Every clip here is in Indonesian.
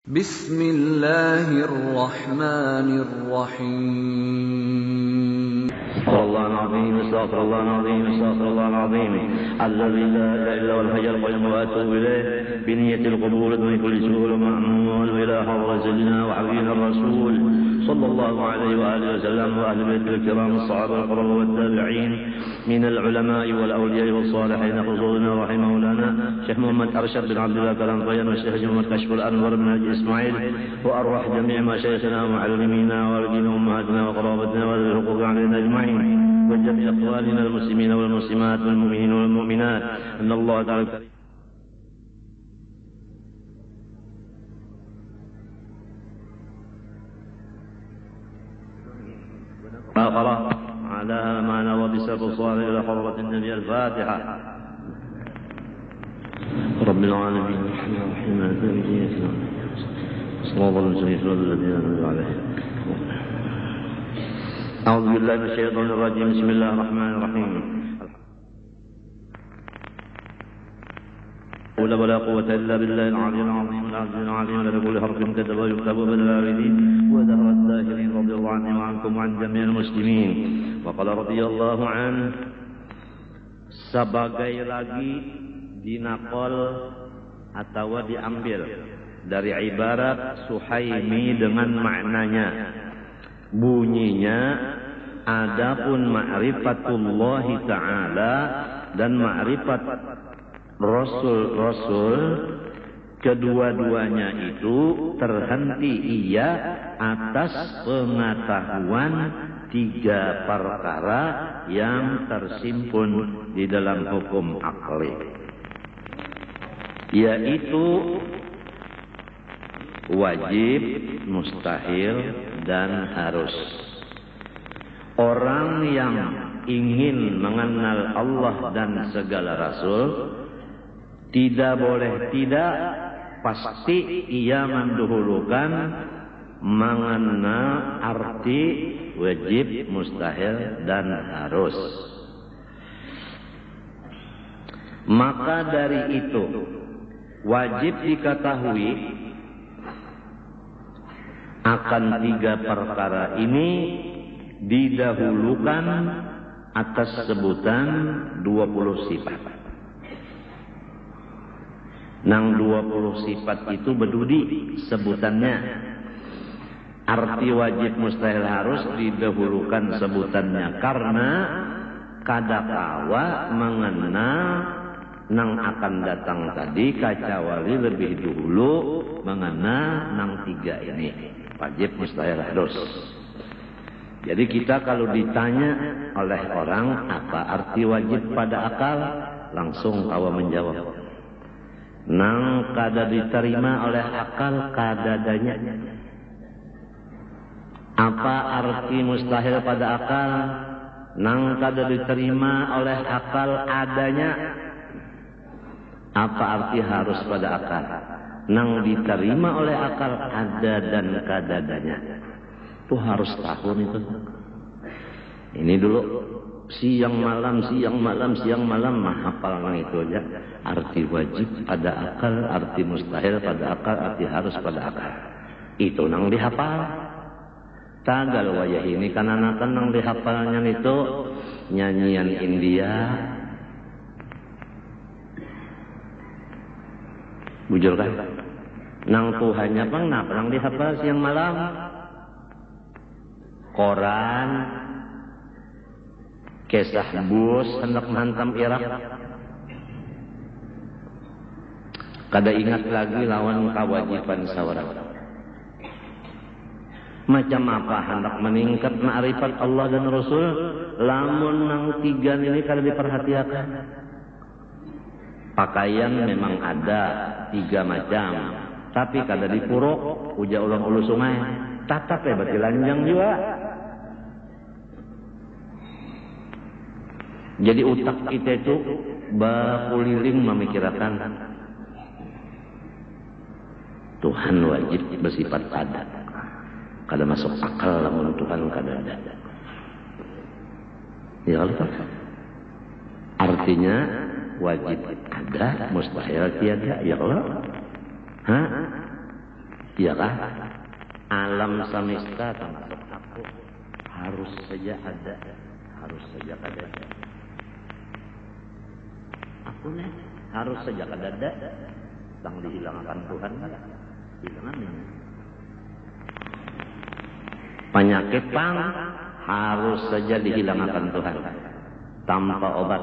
Bismillahirrahmanirrahim. استغفر الله العظيم استغفر الله العظيم الذي لا اله الا هو الحي القيوم واتوب اليه بنية القبول من كل سوء ومأمول الى حضرة سيدنا وحبيبنا الرسول صلى الله عليه واله وسلم واهل بيته الكرام الصحابه الكرام والتابعين من العلماء والاولياء والصالحين خصوصا رحمه مولانا شيخ محمد ارشد بن عبد الله كلام والشيخ محمد كشف الانور بن حاج اسماعيل وارواح جميع مشايخنا ومعلمينا والدينا وامهاتنا وقرابتنا وذوي الحقوق علينا اجمعين وجميع اخواننا المسلمين والمسلمات والمؤمنين والمؤمنات ان الله تعالى على ما نوى بسبب الصالح الى حضرة النبي الفاتحة. رب العالمين الرحمن الرحيم مالك يوم الدين صراط المستقيم صراط الذين أنعمت عليهم. أعوذ بالله من الشيطان الرجيم بسم الله الرحمن الرحيم. ولا قوة إلا بالله العلي العظيم العزيز العليم لكل حرف كتب ويكتب بالآخرين وذهر الداخلين رضي الله عني وعنكم وعن جميع المسلمين. وقال رضي الله عنه sebagai lagi dinakol atau diambil dari ibarat Suhaimi dengan maknanya bunyinya adapun ma'rifatullahi ta'ala dan ma'rifat Rasul-Rasul kedua-duanya itu terhenti ia atas pengetahuan tiga perkara yang tersimpun di dalam hukum akli, yaitu wajib, mustahil, dan harus. Orang yang ingin mengenal Allah dan segala Rasul tidak boleh tidak pasti ia mendahulukan mengenal arti wajib, mustahil, dan harus. Maka dari itu wajib diketahui akan tiga perkara ini didahulukan atas sebutan 20 sifat. Nang 20 sifat itu berdudi sebutannya. Arti wajib mustahil harus didahulukan sebutannya karena kadakawa mengenal nang akan datang tadi kacawali lebih dulu mengenal nang tiga ini, wajib mustahil harus. Jadi kita kalau ditanya oleh orang apa arti wajib pada akal, langsung tahu menjawab. Nang kada diterima oleh akal kadadanya. Apa arti mustahil pada akal? Nang kada diterima oleh akal adanya. Apa arti harus pada akal? Nang diterima oleh akal ada dan kadadanya. Itu harus tahu itu. Ini dulu siang malam mah hafal nang itu aja. Arti wajib pada akal, arti mustahil pada akal, arti harus pada akal. Itu nang dihafal. Tagal wajah ini kan nang dihafalnya itu nyanyian India. Bujur kan? Nang Tuhannya bang nang dihafal siang malam. Koran, kisah bus hendak menghantam Irak. Kada ingat lagi lawan kewajiban saudara. Macam apa hendak meningkat ma'rifat Allah dan Rasul, lamun nang tiga ini kada diperhatikan. Pakaian memang ada 3 macam, tapi kada dipuruk, uja ulang ulu sungai. Tatap ya berarti lanjang juga. Jadi utak kita itu bakuliling memikirkan Tuhan wajib bersifat ada. Kada masuk akal lamun Tuhan kada ada. Ya Allah. Artinya wajib ada, mustahil tiada. Ya Allah. Iya kah? Alam semesta termasuk aku. Harus saja ada, harus saja ada. Aku nih harus saja ada. Tang dihilangkan Tuhan, hilangan ini. Penyakit pang harus saja dihilangkan Tuhan tanpa obat.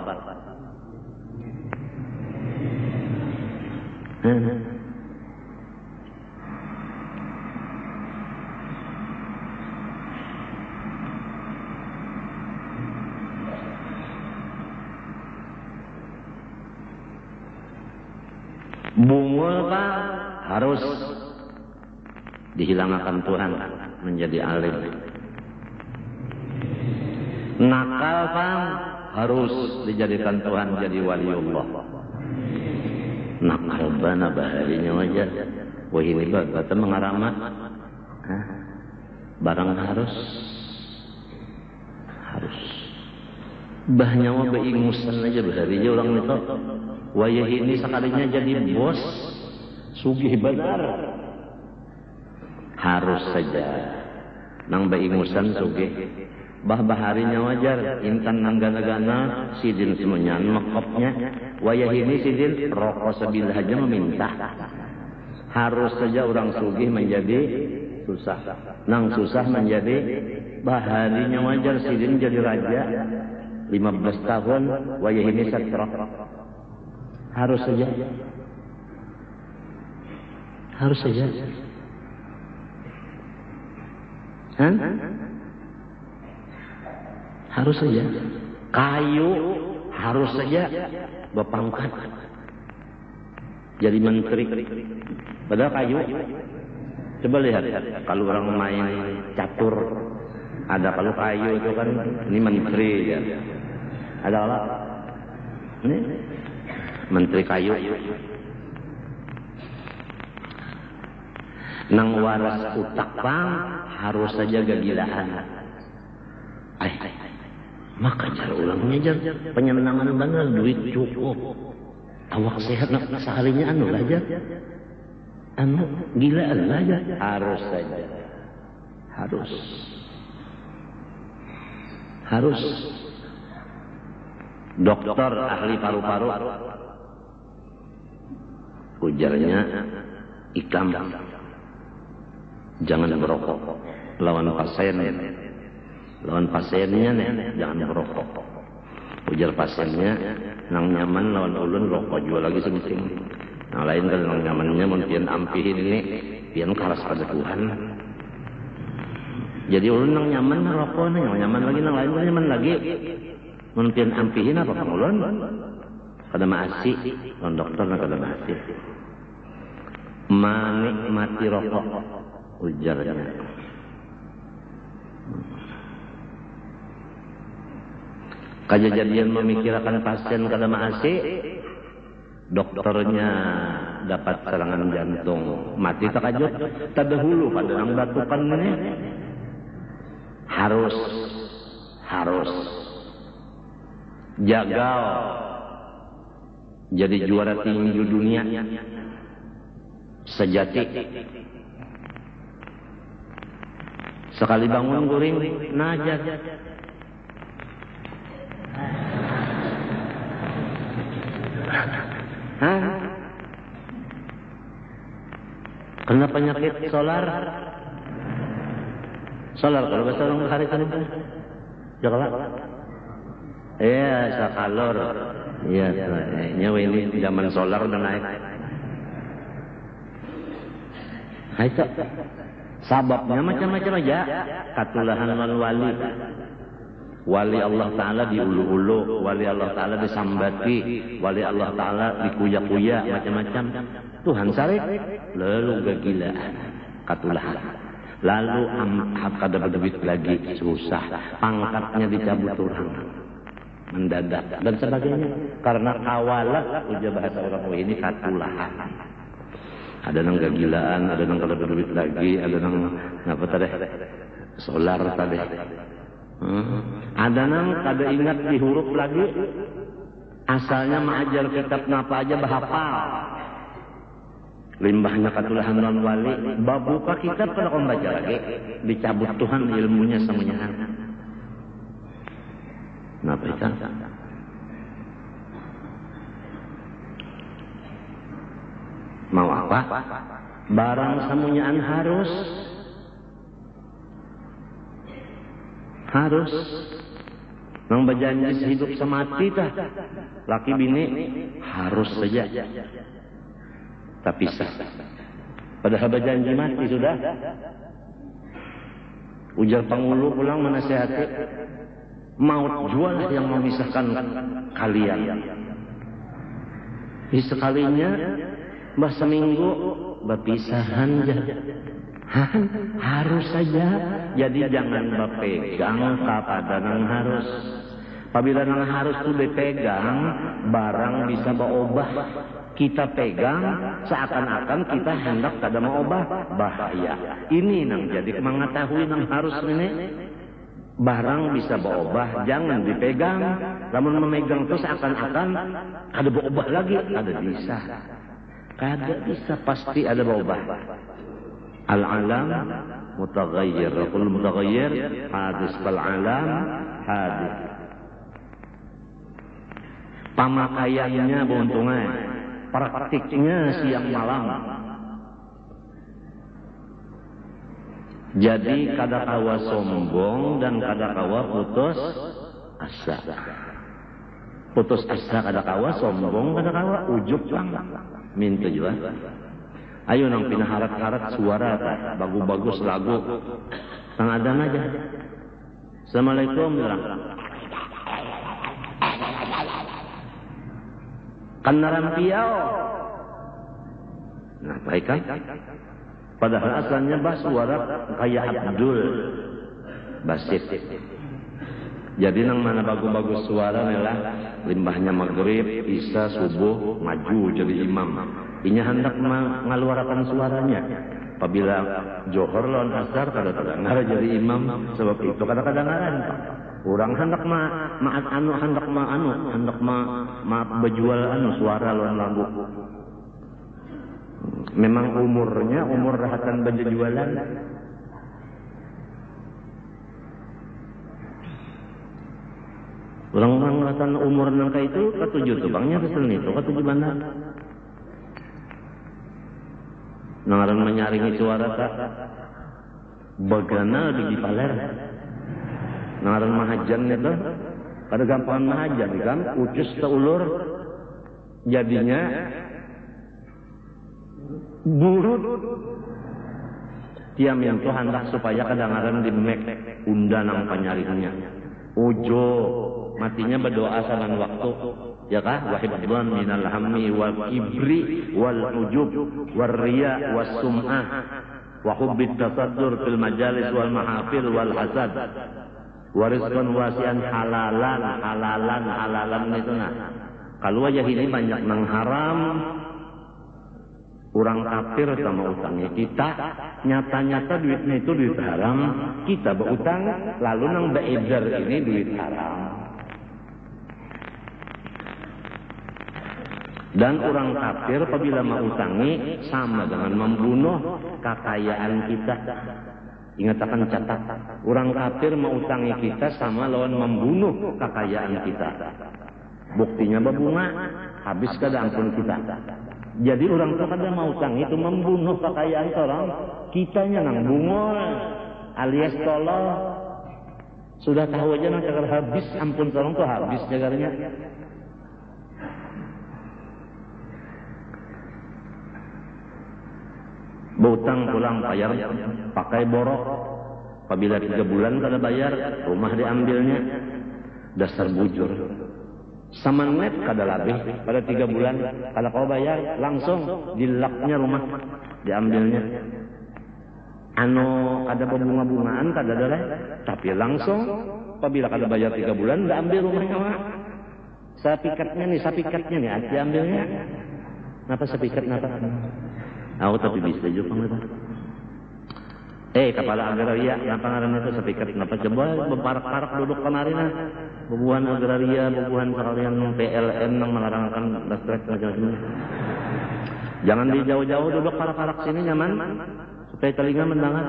Bungul Pak harus dihilangkan Tuhan menjadi alim. Nakal Pak harus dijadikan Tuhan jadi waliullah. Nakal bana bahayanya wajar. Wah ini bata mengarama. Barang harus. Bahnya mah beingusan aja baharinya orang itu. Wayah ini sekalinya jadi bos, sugih benar. Harus saja. Nang beingusan sugih. Baharinya wajar. Intan nanggana-gana, sidin semuanya mekopnya. Wayah ini sidin rokok sebilah aja meminta. Harus saja orang sugih menjadi susah. Nang susah menjadi baharinya wajar sidin jadi raja. 15 tahun wayah ini setrok. Harus saja. Harus saja. Harus saja. Kayu harus saja berpangkat. Jadi menteri. Padahal kayu. Coba lihat kalau orang main catur. Ada kalau kayu itu kan ini menteri ya. Ada apa? Ini menteri kayu. Nang waras utak pang harus saja gagilaan. Maka cara ulangnya jar penyenangan benar duit cukup. Awak sehat nak seharinya anu aja. Anu gilaan aja. Harus saja. Harus. Dokter ahli paru-paru. Ujarnya ikam. Jangan merokok. Lawan pasiennya nih, jangan merokok. Ujar pasiennya, nang nyaman lawan ulun rokok jual lagi sebuting. Yang lain kan nang nyamannya mungkin ampihin ini, pian karas pada Tuhan. Jadi ulun nang nyaman rokok nih, yang nyaman lagi nang lain kan nyaman lagi. Mungkin ampihin apa kang ulun? Kada maasi, non dokter nak kada maasi. Menikmati rokok, ujarnya. Kejadian memikirkan pasien kada maasi, dokternya dapat serangan jantung, mati takajut, tadahulu pada nang batukan ini. Harus jagal jadi juara tinju dunia sejati. Sekali bangun guring najat. Kena penyakit solar kalau bahasa orang hari kan itu jakalak. Iya, sakalor. Iya, nyawa ini zaman solar udah naik. Hai tak. Sababnya macam-macam aja. Katulahan wali. Wali Allah Ta'ala diulu-ulu, wali Allah Ta'ala disambati, wali Allah Ta'ala dikuya-kuya, macam-macam. Tuhan sarik, lalu gagilaan, katulahan. Lalu kada berduit lagi, susah. Pangkatnya dicabut orang. Mendadak, dan sebagainya. Karena kawalat, ujar bahasa orang ini katulahan. Ada nang gagilaan, ada nang kada berduit lagi, ada nang apa tadi? Solar tadi. Ada nang kada ingat di huruf lagi. Asalnya mengajar kitab ngapa aja bahapal. limbahnya katulahan non wali babuka kitab kalau kau baca lagi dicabut Tuhan ilmunya semuanya. Nah baca mau apa? Barang samunyaan harus nang berjanji hidup semati tah laki bini harus saja tapi sah padahal berjanji mati sudah. Ujar Pangulu pulang menasihati maut jual yang memisahkan kalian. Sekalinya bah seminggu berpisahan harus saja. Jadi jangan berpegang kepada nang harus. Apabila nang harus itu dipegang, barang bisa berubah. Kita pegang seakan-akan kita hendak kada mau ubah, bahaya. Ini nang jadi mengetahui nang harus ini. Barang bisa berubah, jangan dipegang. Namun memegang itu seakan-akan ada berubah lagi, ada bisa. Kada bisa pasti ada berubah. Al-alam mutaghayyir, kullu mutaghayyir hadis fal alam hadis. Pamakaiannya beuntungan, praktiknya siang malam. Jadi kadakawa sombong dan kadakawa putus asa. Putus asa kadakawa sombong kadakawa ujub lang. Minta juga. Ayo nang pinaharat-harat suara bagus-bagus lagu. Tang adan aja. Assalamualaikum bilang. Kanaran piau. Nah, baik kan? Padahal asalnya bah suara kayak Abdul Basit. Jadi nang mana bagus-bagus suara adalah limbahnya maghrib, isya, subuh maju jadi imam. Inya hendak mengeluarkan suaranya. Apabila johor lawan asar kadang-kadang jadi imam sebab itu kadang-kadang orang hendak berjual suara lawan lagu. Memang umurnya umur rahatan berjualan. Orang-orang rahatan umur nangka itu ketujuh tuh bangnya kesel itu ketujuh mana? Nangaran menyaringi suara tak bagana di paler. Nangaran mahajan itu kada gampang mahajan kan ucus teulur jadinya burut tiam yang tu hendak supaya kadang-kadang dimek unda nang panyaringnya ujo matinya berdoa saban waktu ya kah wahibban minal hammi wal kibri wal ujub war riya was sum'ah wa hubbit tasaddur fil majalis wal mahafil wal hasad warizqan wasian halalan itu nah kalau aja ini banyak nang haram. Orang kafir sama utangnya kita, nyata-nyata duitnya itu duit haram, kita berutang, lalu nang beredar ini duit haram. Dan orang kafir apabila mengutangi sama dengan membunuh kekayaan kita. Ingat akan catat, orang kafir mengutangi kita sama lawan membunuh kekayaan kita. Buktinya berbunga, habis kada ampun kita. Jadi orang tu kada mau utang itu membunuh kekayaan orang, kitanya nang bungol alias tolol. Sudah tahu aja nang cagar habis, ampun orang tu habis cagarnya. Berutang pulang bayar pakai borok. Apabila 3 bulan kada bayar, rumah diambilnya. Dasar bujur. Samanget kada labih pada 3 bulan kalau kau bayar langsung dilaknya rumah diambilnya. Ada bunga-bungaan kada ada tapi langsung apabila kada bayar 3 bulan dah ambil rumahnya mak. Sapikatnya nih diambilnya. Napa sapikat napa? Aku tapi bisa juga nggak. Kepala agraria, kenapa ngaran itu sepikat? Kenapa coba beparak-parak duduk kemarin lah. Bubuhan agraria, bubuhan sekalian PLN yang melarangkan listrik macam-macam. Jangan di jauh-jauh, duduk parak-parak sini nyaman supaya telinga mendengar.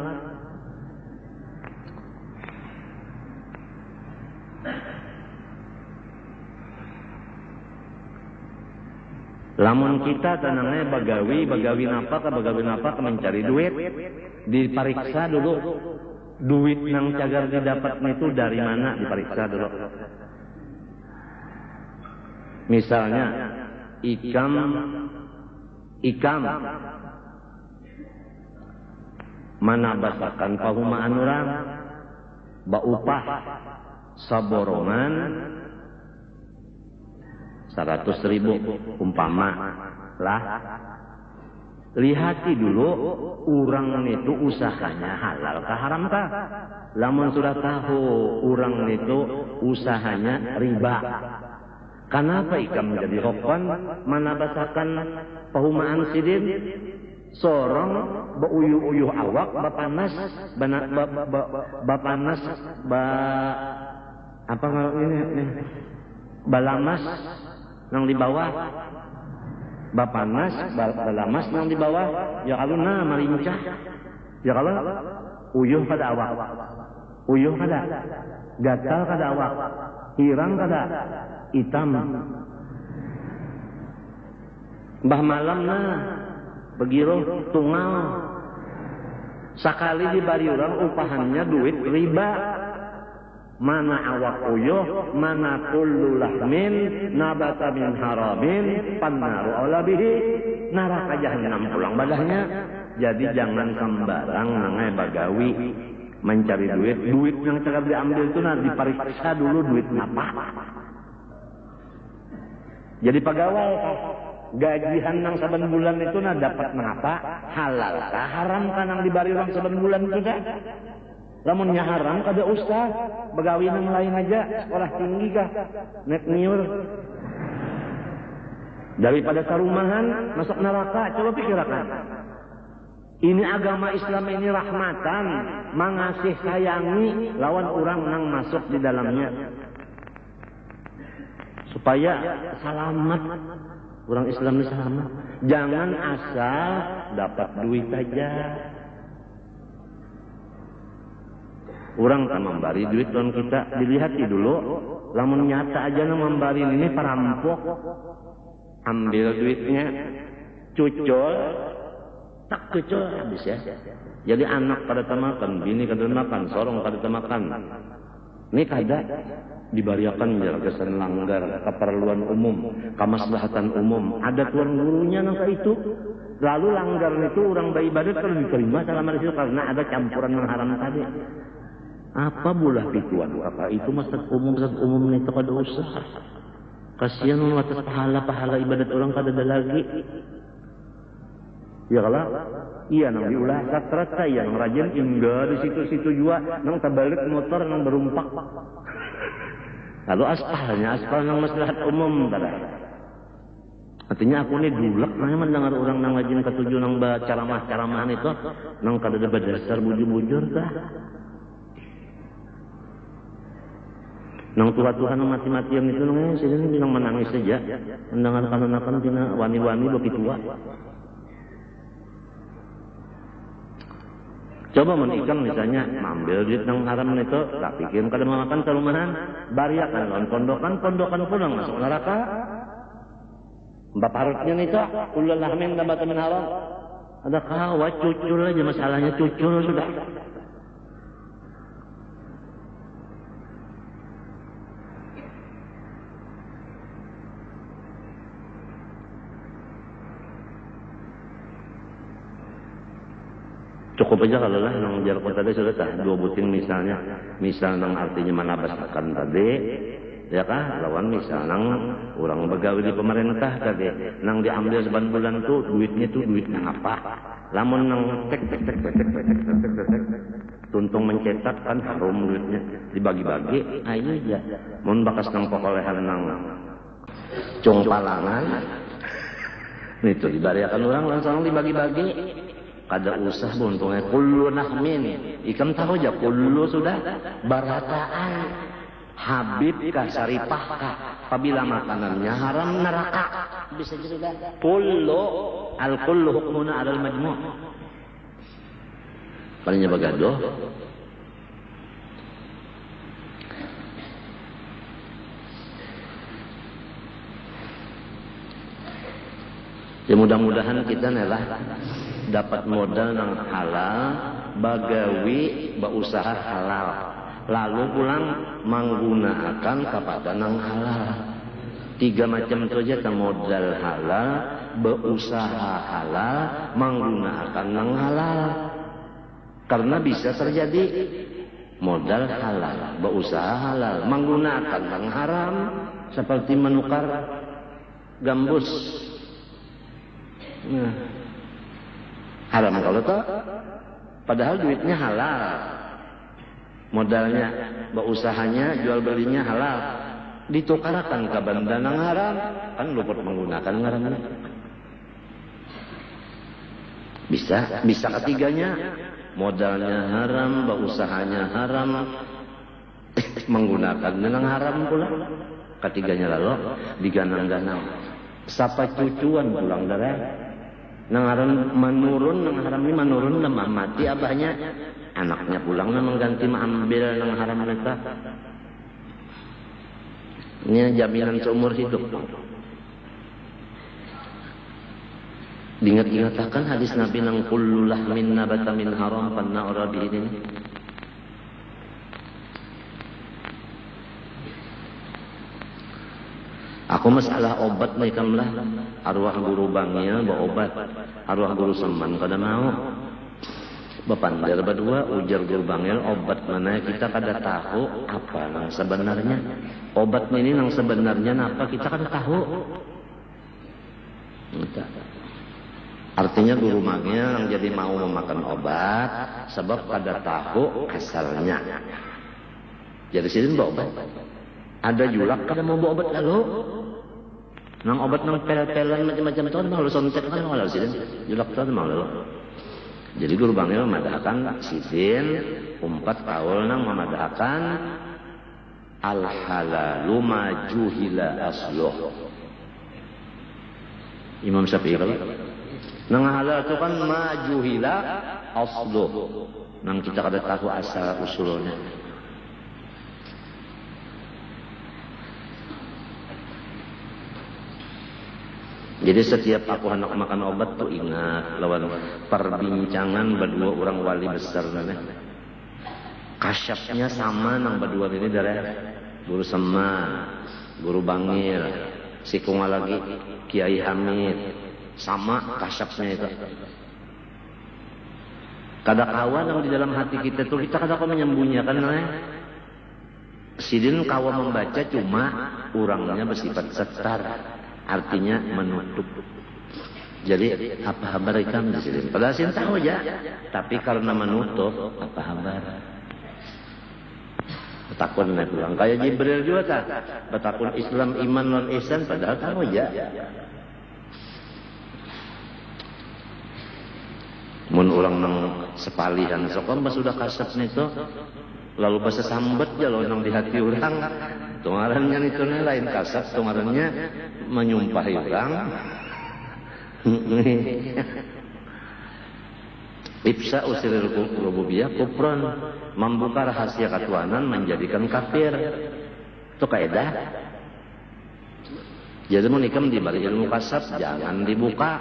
Lamun kita tenangnya bagawi napa mencari duit, diperiksa dulu duit nang cagar didapat itu dari mana, diperiksa dulu. Misalnya ikam mana basakan pahumaan orang baupah saborongan 100.000 umpama lah, lihati dulu orang itu usahanya halal kah haram kah. Lamun sudah tahu orang itu usahanya riba, kenapa ikam jadi hokon mana basakan pahumaan sidin sorong beuyuh-uyuh awak bapanas bapanas apa ini balamas nang di bawah bapanas balamas nang di bawah ya kalau na marincah ya kalau uyuh kada awak uyuh kada gatal kada awak hirang kada hitam mbah malam na begiroh tunggal sakali dibari orang upahannya duit riba. Mana awak uyuh, mana kullu lahmin nabata min haramin pannaru aula bihi, neraka jahanam pulang badahnya. Jadi jangan sembarang nangai bagawi mencari duit yang cakap diambil itu nah diperiksa dulu duit apa. Jadi pegawai gajian nang saben bulan itu nah dapat mengapa halal kah haram kah nang dibari orang saben bulan itu dah. Lamun haram kada ustaz, begawi nang lain aja, sekolah tinggi kah, nek niur. Daripada sarumahan masuk neraka, coba pikirkan. Ini agama Islam ini rahmatan, mengasih sayangi lawan orang nang masuk di dalamnya. Supaya selamat, orang Islam ini selamat. Jangan asal dapat duit aja. Orang tak memberi duit tuan kita, dilihati dulu. Lamun nyata aja na memberi ini perampok, ambil duitnya, cucul, tak cucul habis ya. Jadi anak kada temakan, bini kada makan, sorong kada temakan. Ini kada dibariakan jagasan langgar keperluan umum, kemaslahatan umum. Ada tuan gurunya nangka itu. Lalu langgar itu orang beribadat kalau diterima selama itu karena ada campuran yang haram tadi. Apa bulah pikuan kakak itu masjid umum itu kada usah. Kasihan orang atas pahala ibadat orang kada ada lagi. Ya kalau iya nang diulah sakrat saya nang rajin hingga di situ-situ juga nang terbalik motor nang berumpak. Lalu aspal nang maslahat umum kada. Artinya aku ini dulak nang mendengar orang nang rajin ketujuh nang ceramah-ceramahan itu nang kada ada berdasar bujur-bujur dah. Nang Tuhan mati-matian itu nang sini bilang menangis saja mendengar kanan-kanan tina wani-wani begitu tua. Coba menikam misalnya ambil duit nang haram itu tak pikir kada makan sarumahan bariakan lawan pondokan pulang masuk neraka. Baparutnya itu ulul lahmin nabata min haram. Ada kawat cucul aja masalahnya cucul sudah. Cukup aja kalau lah nang jar tadi sudah tah dua buting misalnya, misal nang artinya mana basakan tadi, ya kah lawan misal nang orang begawi di pemerintah tadi, nang diambil seban bulan tuh duitnya tuh duit nang apa? Lamun nang tek tuntung mencetak kan harum duitnya dibagi-bagi, ayo aja. Mun bakas nang pokolehan nang cung palangan, itu dibariakan orang langsung dibagi-bagi. Kada usah buntungnya kullu nahmin. Ikam tahu aja kullu sudah barataan. Habib kah saripah kah Apabila makanannya haram neraka. Bisa juga. Kullu hukmuna 'alal majmu'. Palingnya bagadoh. Ya mudah-mudahan kita nelah dapat modal nang halal, bagawi berusaha halal, lalu pulang menggunakan kepada nang halal. 3 macam itu aja, modal halal, berusaha halal, menggunakan nang halal. Karena bisa terjadi modal halal, berusaha halal, menggunakan nang haram, seperti menukar gambus. Nah, haram kalau toh, padahal duitnya halal, modalnya, beusahanya, jual belinya halal, ditukarkan ke benda nang haram, kan luput menggunakan ngaranna. Bisa ketiganya, modalnya haram, beusahanya haram, menggunakan nang haram pula. Ketiganya lalu diganang-ganang. Sapa cucuan pulang darah. Nang haram menurun, nang haram ini menurun, lemah mati abahnya, anaknya pulang mengganti mengambil nang haram mereka. Ini jaminan seumur hidup. Diingat-ingatkan hadis Nabi nang kullu lahmin nabata min haram panna urabi ini. Aku masalah obat mereka lah, arwah guru bangnya bawa obat, arwah guru seman kada mau. Bapandar berdua ujar guru bangel obat mana kita kada tahu apa nang sebenarnya. Obat ini nang sebenarnya apa kita kada tahu. Artinya guru bangnya nang jadi mau memakan obat sebab kada tahu asalnya. Jadi sini bawa obat. Ada julak kada mau bawa obat lalu. Nang obat nang pel-pelan macam-macam tu mau lu sontek kan mau lalu sini. Julak tu mau lalu. Jadi guru bangil memadahkan sidin 4 tahun nang memadahkan al halalu ma juhila asluh. Imam Syafi'i kalau nang halal tu kan ma juhila asluh. Nang kita kada tahu asal usulnya. Jadi setiap aku hendak makan obat tuh ingat lawan perbincangan berdua orang wali besar nana. Kasyapnya sama nang berdua ini dari guru Seman, guru Bangil, si kunga lagi Kiai Hamid, sama kasyapnya itu. Kada kawan yang di dalam hati kita tuh kita kada kau menyembunyikan nana. Sidin kawan membaca cuma orangnya bersifat setar. Artinya menutup. Jadi apa kabar ikan di sini? Padahal saya tahu ya, tapi karena menutup apa kabar? Betakun naik pulang. Kayak Jibril juga tak. Betakun Islam, iman, non ihsan. Padahal tahu ya. Mun orang nang sepalihan, sokam pas sudah kasep nito, lalu pas sambet jalo nang di hati orang. Tungarannya itu lain kasar, tungarannya menyumpahi orang. Ibsa usiril rububiyah kufran, membuka rahasia ketuhanan menjadikan kafir. Itu kaidah. Jadi mau nikam di balik ilmu kasab jangan dibuka.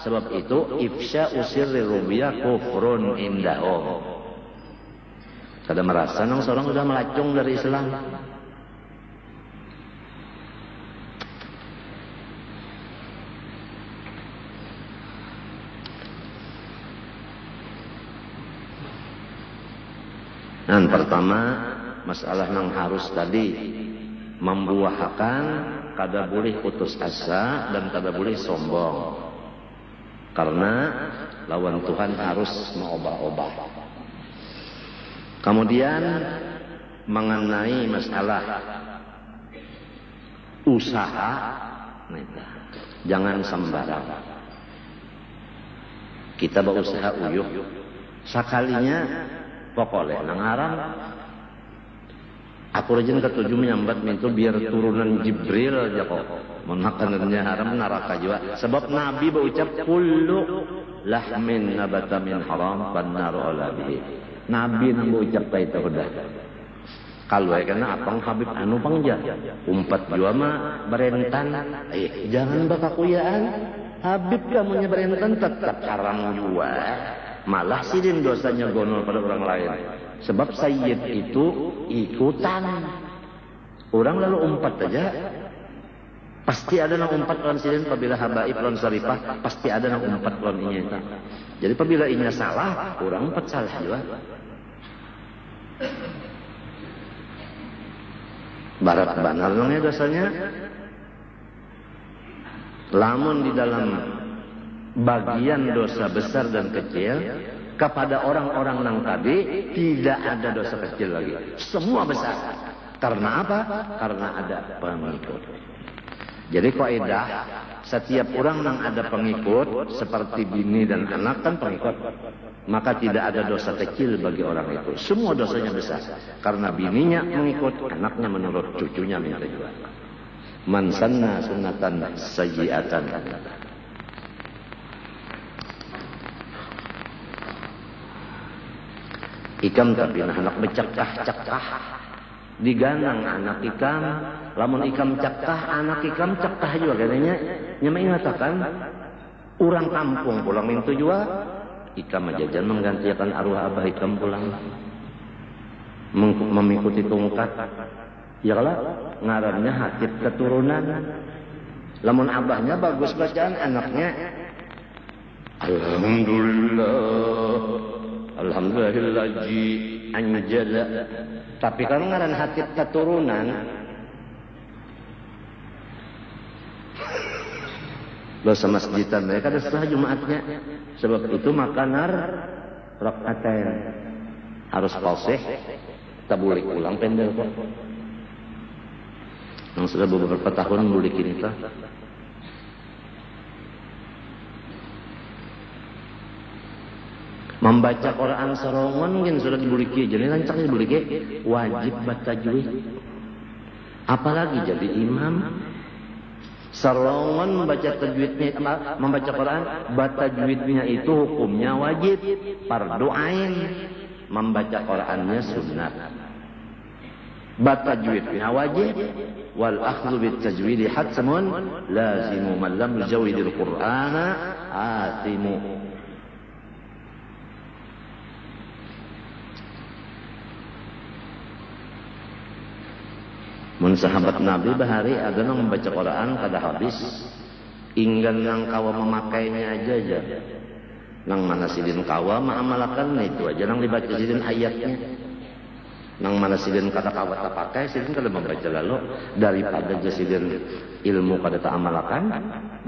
Sebab itu ibsa usiril rububiyah kufrun indahum. Kada merasa nang seorang sudah melacung dari Islam. Dan pertama masalah yang harus tadi membuahkan kada boleh putus asa dan kada boleh sombong. Karena lawan Tuhan harus mengubah-ubah. Kemudian mengenai masalah usaha, jangan sembarang. Kita berusaha uyuh, sekalinya pokoknya nang haram Aku rajin ketujuh menyambat mintu biar turunan Jibril aja kok. Makanannya haram neraka juga. Sebab Nabi berucap kullu lahmin nabata min haram bannaru ala bihi. Nabi nang berucap itu udah. Kalau kena apang Habib anu pangja. Umpat jua mah berentan. Jangan bakakuyaan. Habib kamunya berentan tetap haram jua. Malah sidin dosanya gonol pada orang lain. Sebab sayyid itu ikutan. Orang lalu umpat aja. Pasti ada yang umpat lawan sidin. Apabila habaib lawan saripah. Pasti ada yang umpat lawan inya. Jadi apabila inya salah. Orang umpat salah juga. Barat banar namanya dosanya. Lamun di dalam bagian dosa besar dan kecil. Kepada orang-orang nang tadi tidak ada dosa kecil lagi. Semua besar. Karena apa? Karena ada pengikut. Jadi kaidah setiap orang nang ada pengikut seperti bini dan anak kan pengikut. Maka tidak ada dosa kecil bagi orang itu. Semua dosanya besar. Karena bininya mengikut, anaknya menurut, cucunya minta juga. Man sanna sunnatan sayyi'atan. Ikam tapi anak becakah-cakah diganang anak ikam, lamun ikam cakah anak ikam cakah juga katanya. Nyama ingatakan orang kampung pulang mintu juga ikam ajajan menggantikan arwah abah ikam pulang mengikuti tungkat. Ya kalau ngarannya hatib keturunan. Lamun abahnya bagus bacaan anaknya Alhamdulillahi anjala. Tapi kalau ngaran hatib keturunan dosa masjidan mereka ada setelah Jumatnya. Sebab itu makanar rakaatain harus fasih. Tak boleh ulang pendel kok. Yang sudah beberapa tahun boleh kini tak. Membaca Quran sorongan mungkin sudah dibuliki. Jadi lancak dibuliki. Wajib baca tajwid. Apalagi jadi imam. Sorongan membaca tajwidnya, membaca Quran, baca tajwidnya itu hukumnya wajib. Fardu ain. Membaca Qurannya sunnah. Baca tajwidnya wajib. Wal akhdhu bit tajwidi hatsamun lazimu man lam yujawwidil Qur'ana athimu. Mun sahabat Nabi bahari ada nang membaca Quran kada habis. Inggan nang kawa memakainya aja. Nang mana sidin kawa ma'amalakan itu aja nang dibaca sidin ayatnya. Nang mana sidin kada kawa tak pakai sidin kada membaca lalu daripada sidin ilmu kada tak amalakan.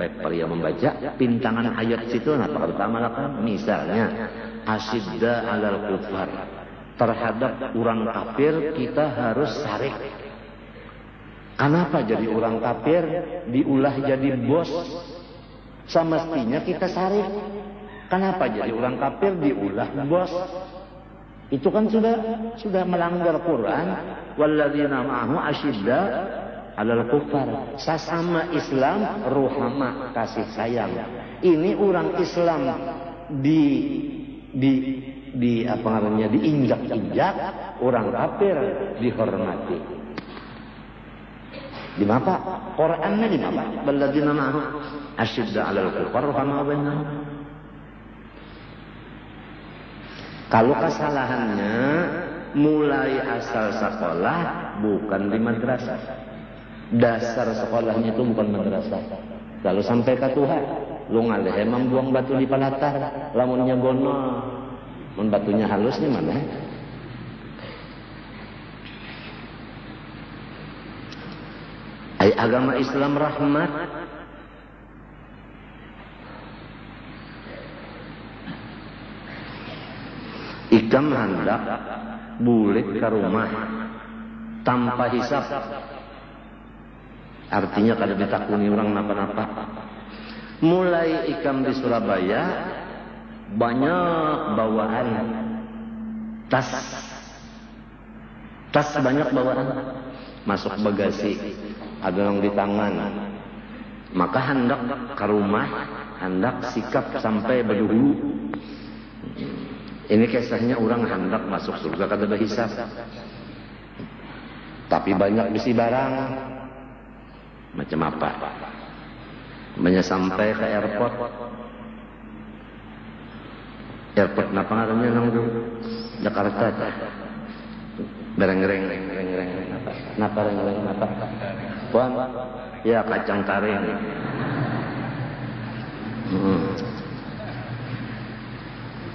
Baik pria membaca pintangan ayat situ apa kada tak amalakan. Misalnya asyidda alal kufar. Terhadap orang kafir kita harus sarik. Kenapa jadi orang kafir diulah jadi bos? Semestinya kita sarik. Kenapa jadi orang kafir diulah bos? Itu kan sudah melanggar Quran. Walladzina ma'ahu asyidda 'alal kufar. Sesama Islam ruhama kasih sayang. Ini orang Islam di apa namanya diinjak-injak, orang kafir dihormati. Di mana? Qurannya di mana? Walladzina ma'ahu asyidda 'alal kufar ruhama bainahum. Kalau kesalahannya mulai asal sekolah bukan di madrasah. Dasar sekolahnya itu bukan madrasah. Kalau sampai ke Tuhan, lu ngalih emang buang batu di palatar, lamunnya gono, mun batunya halus di mana? Agama Islam rahmat. Ikam hendak bulik ke rumah tanpa hisap. Artinya kada ditakuni orang napa-napa. Mulai ikam di Surabaya banyak bawaan tas Tas banyak bawaan, masuk bagasi, ada yang di tangan. Maka hendak ke rumah, hendak sikap sampai berduhulu. Ini kisahnya orang hendak masuk surga kada berhisab. Tapi banyak bisi barang. Macam apa? Banyak sampai ke airport. Airport apa ngarannya nang Jakarta. Bereng-reng. Napa reng-reng napa? Puan? Ya kacang taring.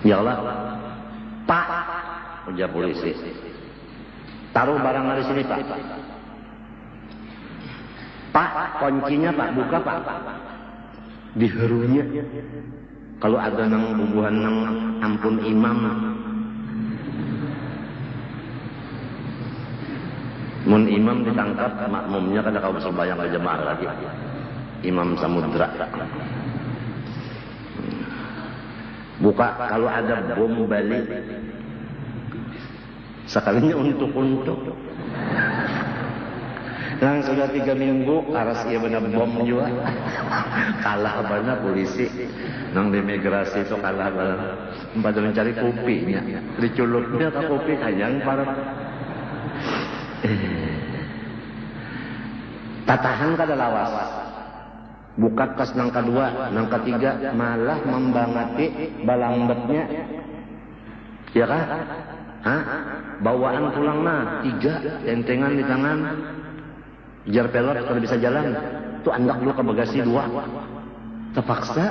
Ya Allah, Pak, ujar polisi. Taruh barang di sini Pak. Pak, kuncinya Pak, buka Pak. Diherunya. Kalau ada nang bubuhan nang ampun imam. Mun imam ditangkap, makmumnya kada kau bisa bayang ke jemaah lagi. Imam Samudra. Buka kalau ada bom balik. Sekalinya untuk. Nang sudah 3 minggu, aras ia benar bom juga. Kalah benar polisi. Nang di imigrasi itu kalah benar. Pada mencari kopinya. Diculupnya ke kopi kayang para. Tatahan kada lawas. Buka kas nang kedua, nang ketiga malah membangati balambetnya. Ya kan? Hah? Bawaan pulang mah 3 tentengan di tangan. Jar pelot kalau bisa jalan. Tuh andak dulu ke bagasi 2. Terpaksa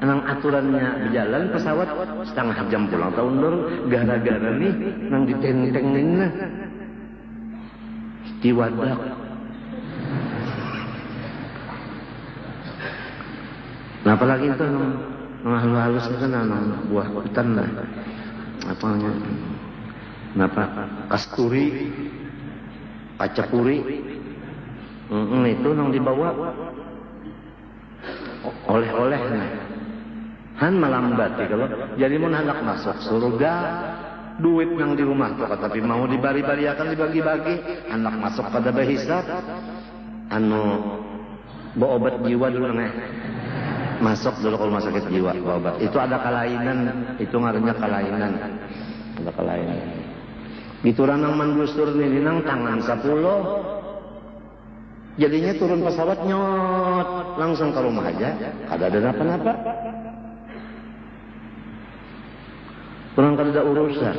nang aturannya berjalan pesawat setengah jam pulang tahun dulu gara-gara nih nang ditentengin nah. Diwadak. Nah apalagi itu nang halus-halus itu nang buah hutan lah. Apa namanya? Kenapa? Kasturi, pacapuri. Itu nang dibawa oleh-oleh nah. Han melambati kalau jadi mun hendak masuk surga duit yang di rumah tuh tapi mau dibari-bariakan dibagi-bagi hendak masuk pada berhisab bawa obat jiwa dulu nih masuk dulu kalau rumah sakit jiwa bawa obat itu ada kelainan itu ngaruhnya kelainan ada kelainan gitu nang mandusur nih nang tangan 10 jadinya turun pesawat nyot langsung ke rumah aja kada ada apa-apa kurang kada urusan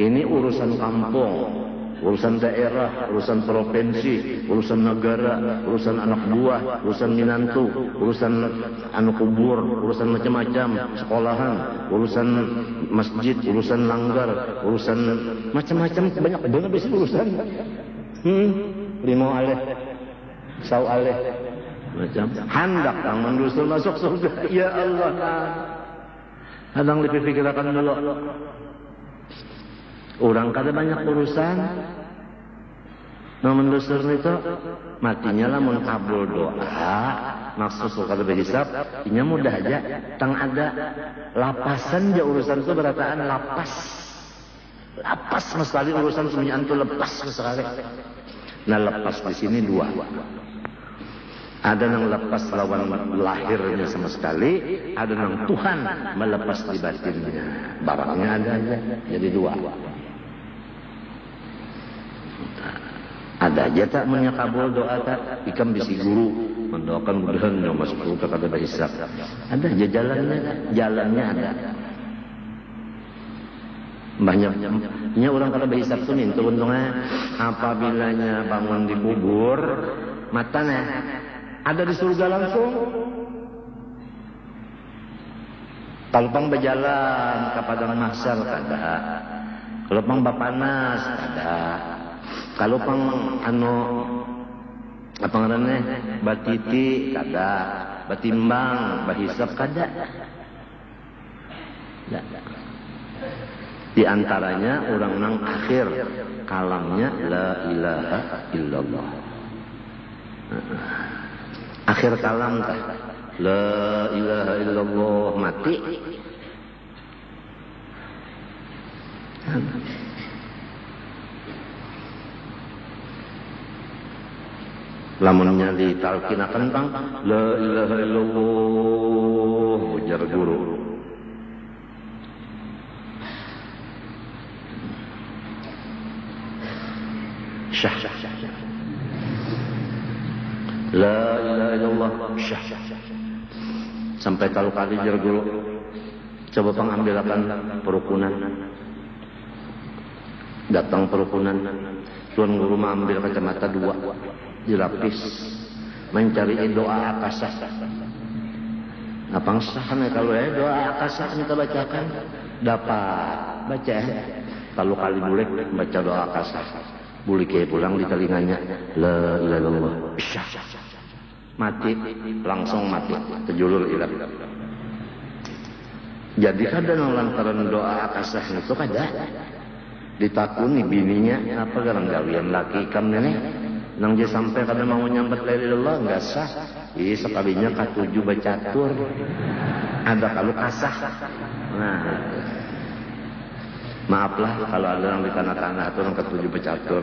ini urusan kampung urusan daerah, urusan provinsi, urusan negara, urusan anak buah, urusan minantu, urusan anu kubur, urusan macam-macam, sekolahan, urusan masjid, urusan langgar, urusan macam-macam banyak banget bisa urusan. Limo aleh, sau aleh, macam hendak yang mendusul masuk surga. Ya Allah, hadang dipikirkan dulu. Orang kada banyak urusan namun dusur itu matinya lah mun kabul doa maksud kada berhisab inya mudah aja tang ada lapasan aja urusan itu berataan lapas sekali urusan semuanya itu lepas sekali nah lepas di sini 2 ada yang lepas lawan lahirnya sama sekali ada yang Tuhan melepas di batinnya barangnya ada aja jadi 2 ada aja tak menyakabul doa tak ikam bisi guru mendoakan mudahan yang masuk surga kada berhisab ada aja jalannya ada banyaknya orang kada berhisab tuh nih untungnya apabila bangun di kubur matanya ada di surga langsung kalau pang berjalan ke padang mahsyar kada kalau pang bapanas kada kalau pang apa ngarannya batiti kada batimbang bahisab kada di antaranya orang nang akhir kalamnya la ilaha illallah akhir kalam tah la ilaha illallah mati lamunnya ditalkinakan tang la ilaha illallah ujar guru. Syah la ilaha illallah syah sampai talu kali jar guru. Coba pengambilakan perukunan. Datang perukunan, tuan guru mengambil kacamata 2, dilapis, mencari doa akasah. Apa sahnya kalau doa akasah kita bacakan? Dapat baca. Kalau kali bulik baca doa akasah, bulik pulang di telinganya, la ilaha illallah, mati, langsung mati, terjulur hilang. Jadi kadang lantaran doa akasah itu kada ditakuni bininya apa garang gawian laki kam nenek nang dia sampai kada mau nyambat la ilaha illallah enggak sah. Sekalinya ka-7 bacatur ada kalau kasah. Nah maaflah kalau ada yang di tanah-tanah itu yang ke-7 bacatur.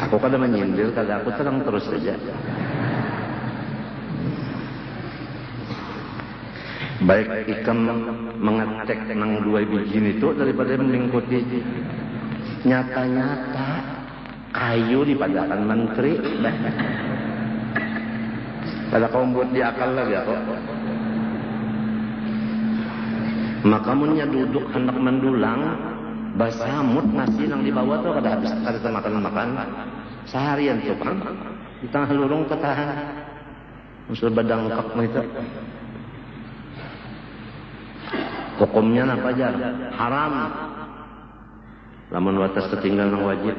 Aku kada menyindir, kada aku terang terus saja. Baik ikam mengecek nang 2 biji itu daripada mengikuti nyata-nyata kayu dipadakan menteri. Pada kaum buat diakal lagi aku. Maka munnya duduk hendak mendulang basamut nasi nang dibawa tuh kada habis kada makan seharian tuh kan di tengah lurung ketahan usul badang kak itu. Hukumnya apa aja? Haram. Lamun watas tertinggal nang wajib.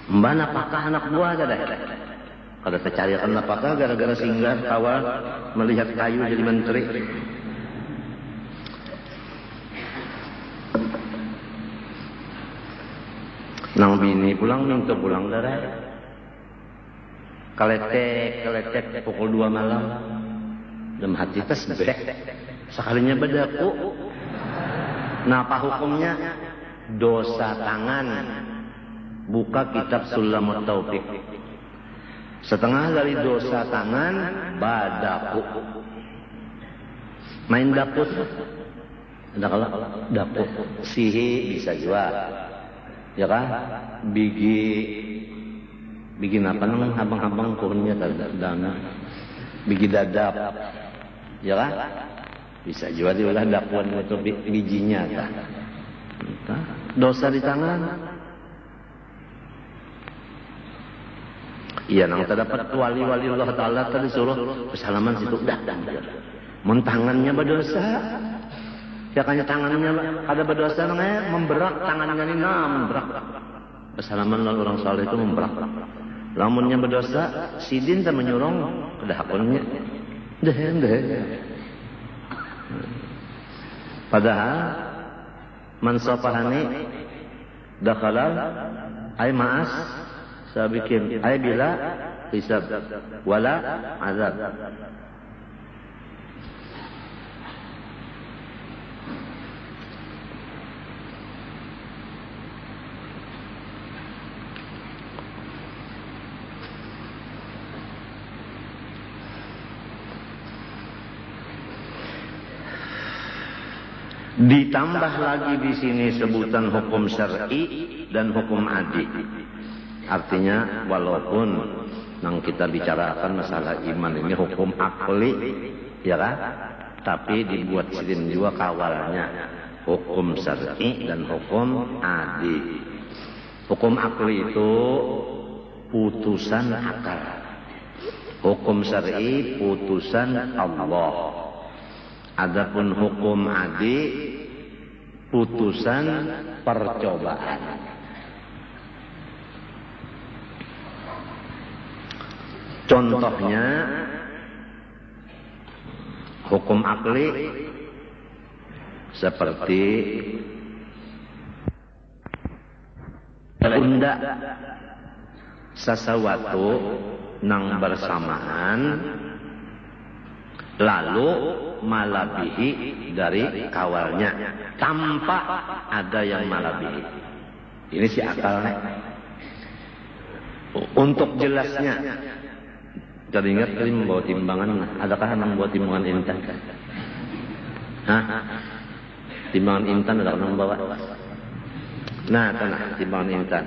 Mbak apakah anak buah kada? Kada tercarikan apakah gara-gara singgah awal melihat kayu jadi menteri. Nang bini pulang minta pulang darah. Kaletek pukul 2 malam. Dalam hati tasbih. Sekalinya bedaku. Nah apa hukumnya? Dosa tangan. Buka kitab Sulamut Taufik. Setengah dari dosa tangan badaku. Main dapur. Ada kalau dapur sihi bisa juga. Ya kan? Bigi apa nang habang-habang kurnya dana. Bigi dadap. Ya kan? Bisa juga diolah dapuan itu bijinya kan. Dosa di tangan. Iya nang terdapat wali-wali Allah Ta'ala tadi suruh bersalaman situ dah. Mun tangannya berdosa. Ya kanya tangannya ada berdosa namanya memberak tangannya ini memberak. Bersalaman lalu orang saleh itu memberak. Lamunnya berdosa sidin tak menyurong kedahakunnya. Deh. Padahal man safahani dakhala ay ma'as sabikin ay bila hisab wala azab. Ditambah lagi di sini sebutan hukum syar'i dan hukum adi. Artinya walaupun yang kita bicarakan masalah iman ini hukum akli, ya kan? Tapi dibuat sidin juga kawalnya hukum syar'i dan hukum adi. Hukum akli itu putusan akal. Hukum syar'i putusan Allah. Adapun hukum adi putusan percobaan. Contohnya hukum akli seperti unda sesuatu nang bersamaan lalu malabihi dari kawalnya tanpa ada yang malabihi. Ini si akalnya. Untuk jelasnya, teringat tadi membawa timbangan. Adakah yang membawa timbangan intan? Hah? Timbangan intan ada yang membawa? Nah, tanah timbangan intan.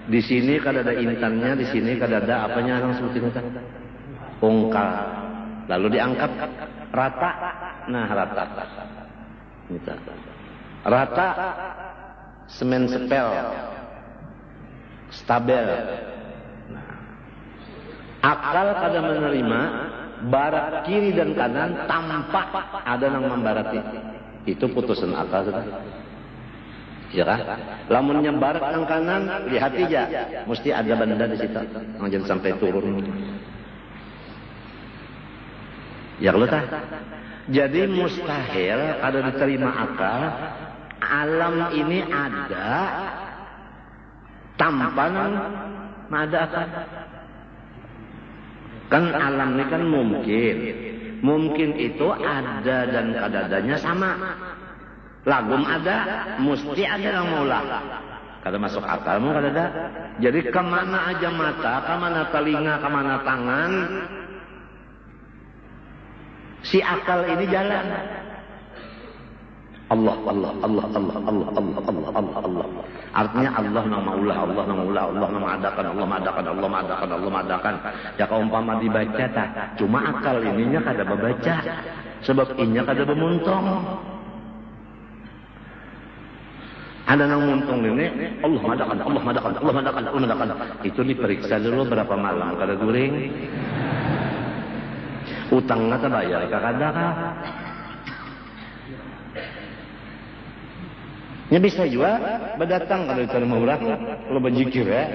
Di sini kada ada intannya, di sini kada ada apanya orang sebutin intan? Ungkal. Lalu diangkat rata. Nah, rata. Rata, semen sepel, stabel. Akal kada menerima barat kiri dan kanan tanpa ada yang membarati. Itu putusan akal sudah. Ya kan? Lamunnya barat yang kanan, lihat aja, mesti ada benda di situ. Jangan sampai turun. Ya kalau tak. Jadi mustahil ada diterima akal. Alam ini ada tanpa ada akal. Kan alam ini kan mungkin. Mungkin itu ada dan kadadanya sama. Lagum ada, mesti ada yang maulah. Kada masuk akalmu kada ada. Jadi kemana aja mata, kemana telinga, kemana tangan, si akal ini jalan. Allah. Artinya Allah nama adakan. Ya kaumpama dibaca tak, cuma akal ininya kada babaca. Sebab inya kada bemuntong. Ada yang muntung ini, Allah madakan. Itu diperiksa dulu berapa malam kada guring. Utangnya terbayar kada kah? Ya bisa juga berdatang kalau diterima orang, kalau berzikir ya.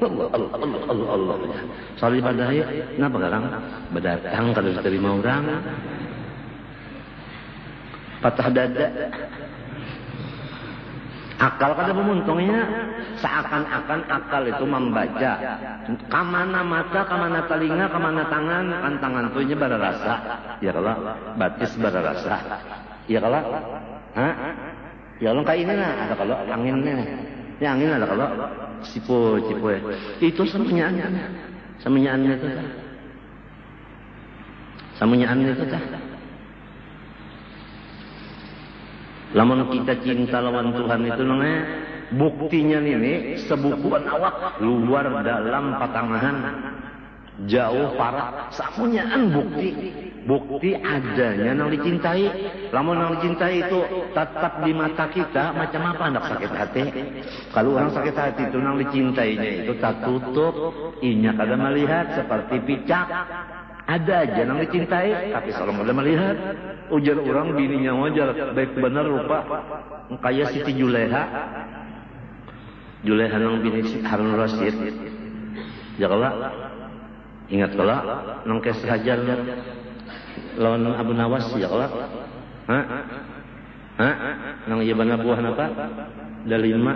Allah. Salih badai, kenapa sekarang berdatang kalau diterima orang? Patah dada. Akal kada memuntungnya, seakan-akan akal itu membaca. Kamana mata, kamana telinga, kamana tangan, kan tangan tuhnya berasa. Ya kalau batis berasa. Ya kalau, ya kalau kayak ini lah, ada kalau anginnya. Ya angin ada kalau cipu. Itu semuanya itu. Lamun kita cinta lawan Tuhan itu namanya buktinya ini sebukuan awak luar dalam patangahan jauh parah samunyaan bukti adanya nang dicintai. Lamun nang dicintai itu tetap di mata kita macam apa hendak sakit hati. Kalau orang sakit hati itu nang dicintainya itu tak tutup, inya kada melihat seperti picak. Ada aja yang dicintai, tapi kalau mau melihat, ujar orang bininya wajar, baik benar rupa, kayak Siti Juleha nang bini Harun Rasid. Ya kalau ingat kalau nang Kes Hajar lawan Abu Nawas ya kalau, nang iya bana buah apa? Dalima.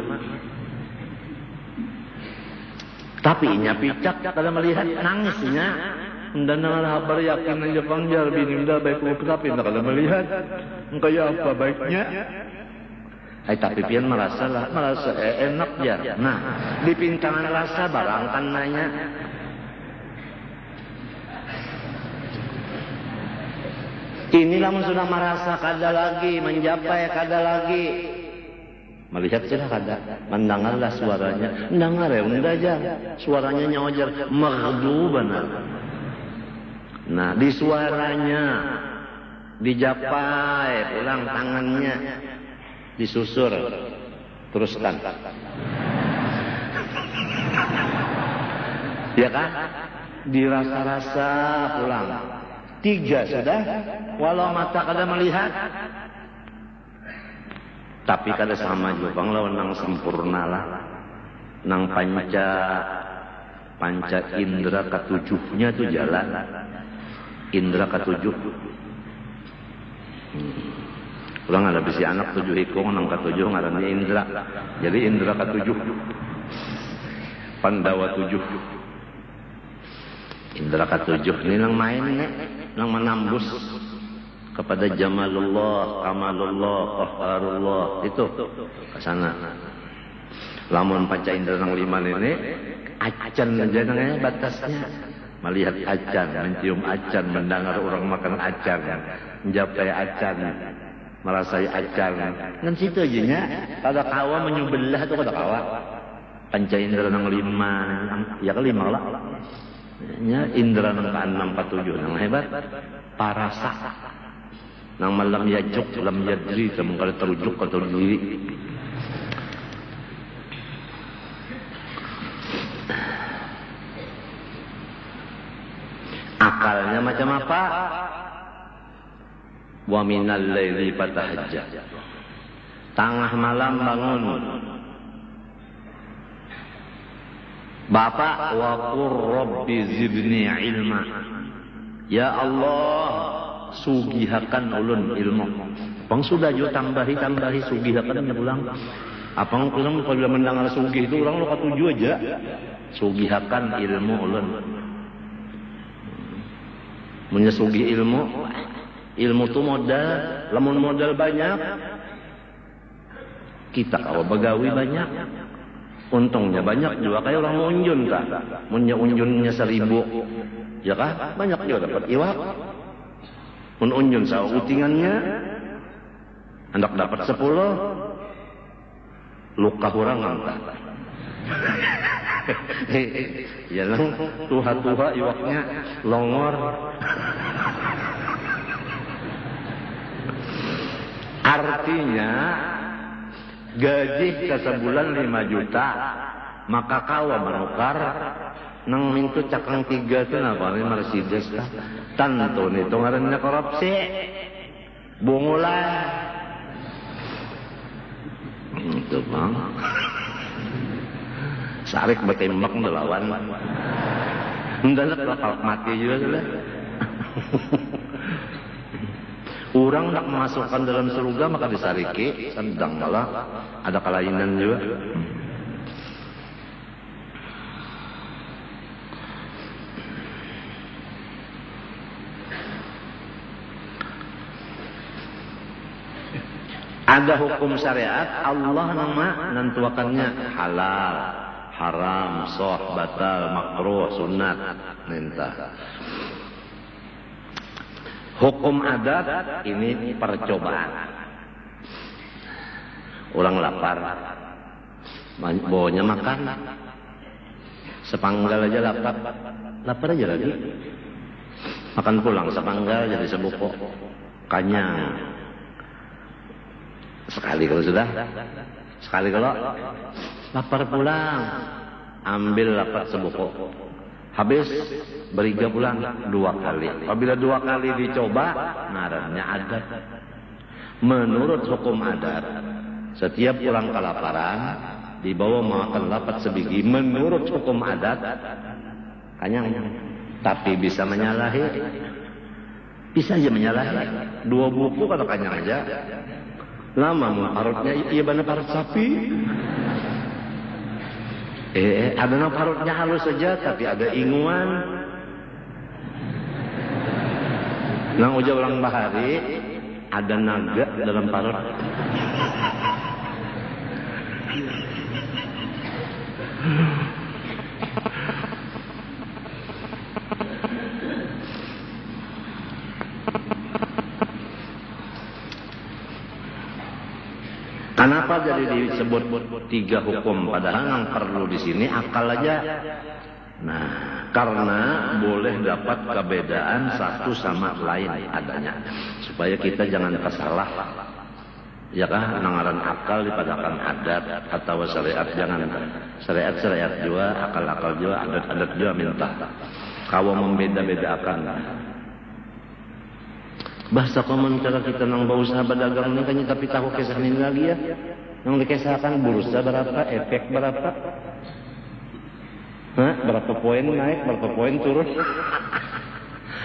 Tapi inya picak kalau melihat nangisnya. Dan kabar yakin aja pangjar bini dah baik tapi tak ada melihat kayak apa baiknya. Tapi pian merasa enak ya. Nah, di pintangan rasa barangkan nanya. Inilah sudah merasa kada lagi, menjapai kada lagi. Melihat sudah kada, mendengarlah suaranya. Mendengar ya, aja. Suaranya nyawajar merdu benar. Nah, di suaranya dijapai pulang tangannya disusur teruskan. Ya kan? Dirasa-rasa pulang. 3 sudah, walau mata kada melihat. Tapi kada sama juga bang lawan nang sempurna lah. Nang panca indera ketujuhnya tuh jalan. Indra ketujuh. Ulang ada bisi anak 7 hikung, nang ketujuh ngarannya Indra. Jadi Indra ketujuh. Pandawa 7. Indra ketujuh ini nang main nek, nang menambus kepada jamalullah, kamalullah, qaharullah, itu ke sana. Lamun panca indra nang 5 ini acan aja nangnya batasnya. Melihat acan, mencium acan, mendengar orang makan acan, menjapai acan, merasai acan. Kan situ aja nya. Kada kawa menyubelah itu kada kawa. Panca indra nang 5, ya ke 5 lah. Nya indra nang ke-6 ke-7 nang hebat. Parasa. Nang malam yajuk, lam yadri, temen kada terujuk atau diri. Akalnya macam apa? Wa minal laili fatahajjad. Tengah malam bangun. Bapak wa qur rabbi zidni ilma. Ya Allah, sugihakan ulun ilmu. Bang sudah jo tambahi sugihakan ulang. Apang kurang kalau mendengar sugih itu orang lo katuju aja. Sugihakan ilmu ulun. Menyesugi ilmu tu modal, lamun modal banyak, kita kalau begawi banyak, untungnya banyak juga kayak orang unjun kah, punya unjunnya 1000, ya kah, banyak juga dapat iwak, unjun saw utingannya, hendak dapat 10, luka orang angkat. Ya lang, tuha-tuha iwaknya longor. Artinya gaji ke sebulan 5 juta, maka kawa menukar nang mintu cakang 3 itu apa ini Mercedes lah. Tentu itu ngarannya korupsi. Bungulah. Itu bang. Sarik bertembak melawan. Mendadak bakal mati juga sudah. Orang nak memasukkan dalam surga maka disariki, sedang malah ada kelainan juga. Ada hukum syariat Allah nama nentuakannya halal, haram, sah, batal, makruh, sunat, nentah. Hukum adat ini percobaan. Orang lapar, bawanya makan, sepanggal aja lapar aja lagi. Makan pulang sepanggal jadi sebuko, kanyang. Sekali kalau sudah, sekali kalau lapar pulang, ambil lapar sebuko. Habis beriga pulang 2 kali. Apabila 2 kali dicoba, ngarannya adat. Menurut hukum adat, setiap pulang kelaparan dibawa makan lapat sebiji. Menurut hukum adat, kanyang. Tapi bisa menyalahi. Bisa aja menyalahi. 2 buku kalau kanyang aja. Lama parutnya iya benar parut sapi. Ada nang parutnya halus saja, tapi ada inguan. Nang uja ulang bahari, ada naga dalam parut. Kenapa jadi disebut 3 hukum? Padahal yang perlu di sini akal aja. Nah, karena boleh dapat perbedaan satu sama lain adanya, supaya kita jangan kesalah. Ya kah, nangaran akal dipadakan adat atau syariat, jangan syariat juga, akal juga, adat juga minta. Kalau membeda-bedakan. Bahasa komen cara kita nang berusaha berdagang ini kan tapi tahu kisah ini lagi ya. Nang dikisahkan bursa berapa, efek berapa. Berapa poin naik, berapa poin turun.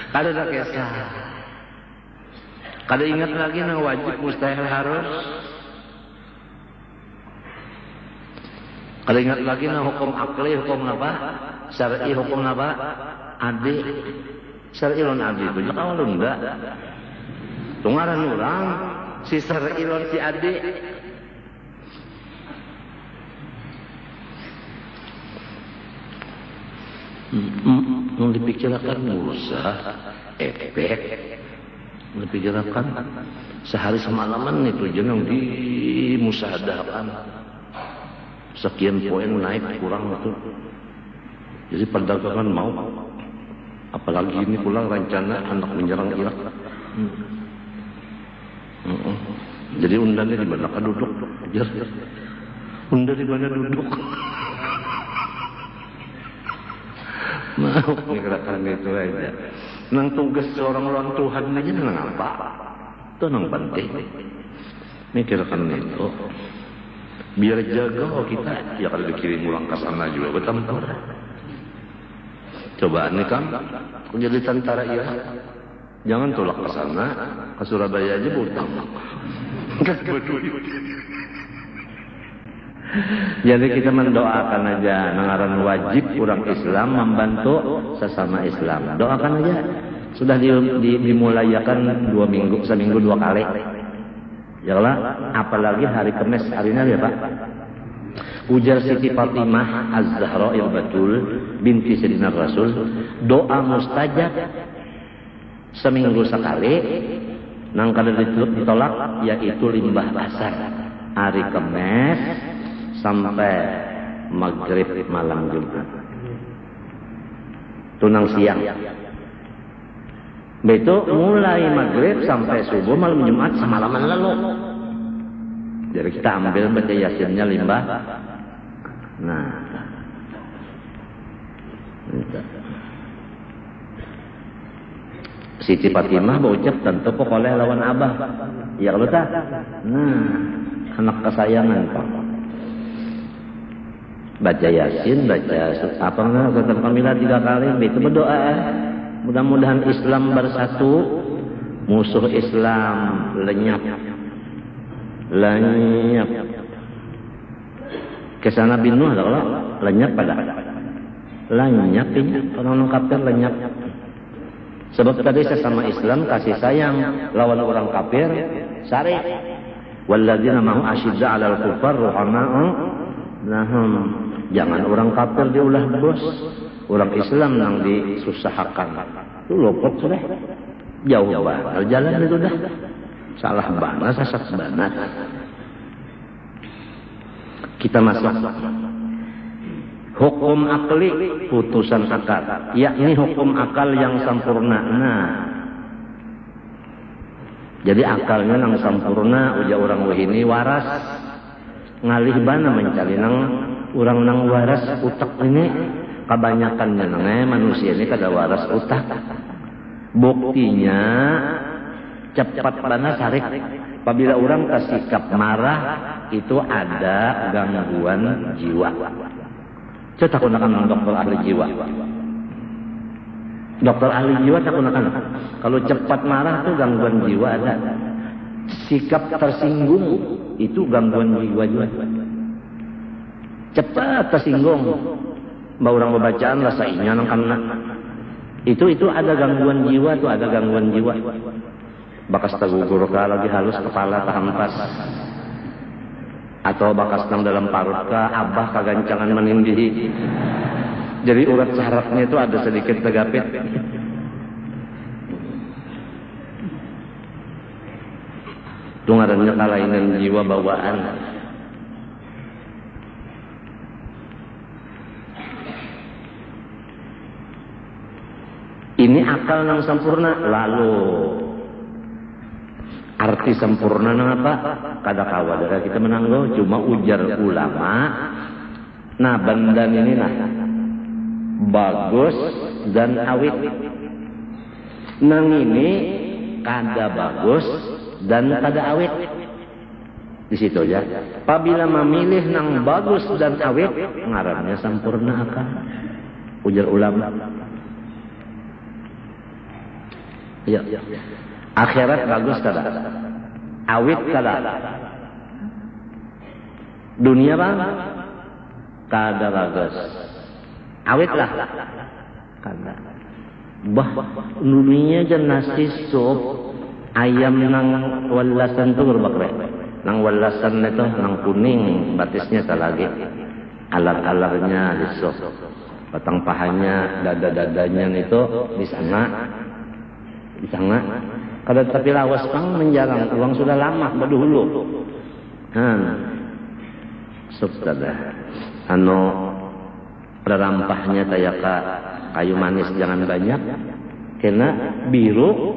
Kada ada kisah. Kada ingat lagi nang wajib mustahil harus. Kada ingat lagi nang hukum akli, hukum apa? Syar'i hukum apa? adik sarilon abdi itu jeung awalun enggak tungaran urang si sarilon si adik mau dipikirkan bursa efek dipikirkan sehari semalaman itu jeneng dimusahadakan sekian poin naik kurang itu jadi perdagangan mau apalagi ini pula rencana anak menyerang Irak jadi undannya di mana duduk undan di mana duduk mau mikirkan itu aja nang tugas seorang lawan Tuhan aja nang apa itu nang penting mikirkan itu biar jaga kita ya kalau dikirim ulang ke sana juga bertempur cobaan nih kan jadi tentara Irak jangan tolak ke sana ke Surabaya aja berutang jadi kita mendoakan aja nangaran wajib orang Islam membantu sesama Islam doakan aja sudah dimulayakan seminggu 2 kali ya Allah apalagi hari Kamis hari ini ya Pak ujar Siti Fatimah Az-Zahra il-Batul binti Sayyidina Rasul doa mustajab seminggu sekali nang kada ditolak yaitu limbah asar hari Kamis sampai maghrib malam Jumat tunang siang itu mulai maghrib sampai subuh malam Jumat semalaman lalu jadi kita ambil baca yasinnya limbah nah Siti Fatimah berucap tentu pokoknya lawan abah ya kalau tak nah anak kesayangan Pak baca yasin baca apa namanya surat Al-Kamilah 3 kali itu berdoa mudah-mudahan Islam bersatu musuh Islam lenyap kesana binuh kalau lenyap pada lenyap ini orang kafir lenyap sebab tadi sesama Islam kasih sayang lawan orang kafir sari walladzina mahu asyidda 'alal kufar ruhama'u lahum jangan orang kafir diulah bos orang Islam yang disusahkan itu lopok sudah jauh banget jalan itu dah salah banget sasak banget kita masuk hukum akli putusan akal yakni hukum akal yang sempurna nah jadi akalnya yang sempurna uja orang wahini waras ngalih bana mencari nang orang nang waras utak ini kebanyakannya nang manusia ini kada waras utak buktinya cepat bana sarik apabila orang kesikap marah itu ada gangguan jiwa saya tak gunakan dokter ahli jiwa dokter ahli jiwa tak gunakan kalau cepat marah itu gangguan jiwa ada sikap tersinggung itu gangguan jiwa juga cepat tersinggung mbak orang bacaan rasa inya karena itu ada gangguan jiwa tuh ada gangguan jiwa bakas tagugur ka lagi halus kepala tahampas atau bakas nang dalam parut ka abah kagancangan menindih jadi urat sarafnya itu ada sedikit tegapit itu ngarannya kelainan jiwa bawaan ini akal yang sempurna lalu arti sempurna apa kada kawadara kita menanggo cuma ujar ulama nah bandan ini nah bagus dan awit nang ini kada bagus dan kada awit di situ ya apabila memilih nang bagus dan awit ngarannya sempurna akal ujar ulama ya akhirat bagus kada awit kada dunia bang kada bagus awit lah Kada. Bah dunia aja nasi sup ayam nang walasan tu berbakre. Nang walasan itu nang kuning batisnya tak lagi. Alar-alarnya di sup. Batang pahanya, dada-dadanya itu disanga. Kada tapi lawas pang menjarang uang sudah lama berdahulu. Sup tada. Rerampahnya tayaka kayu manis jangan banyak. Kena biru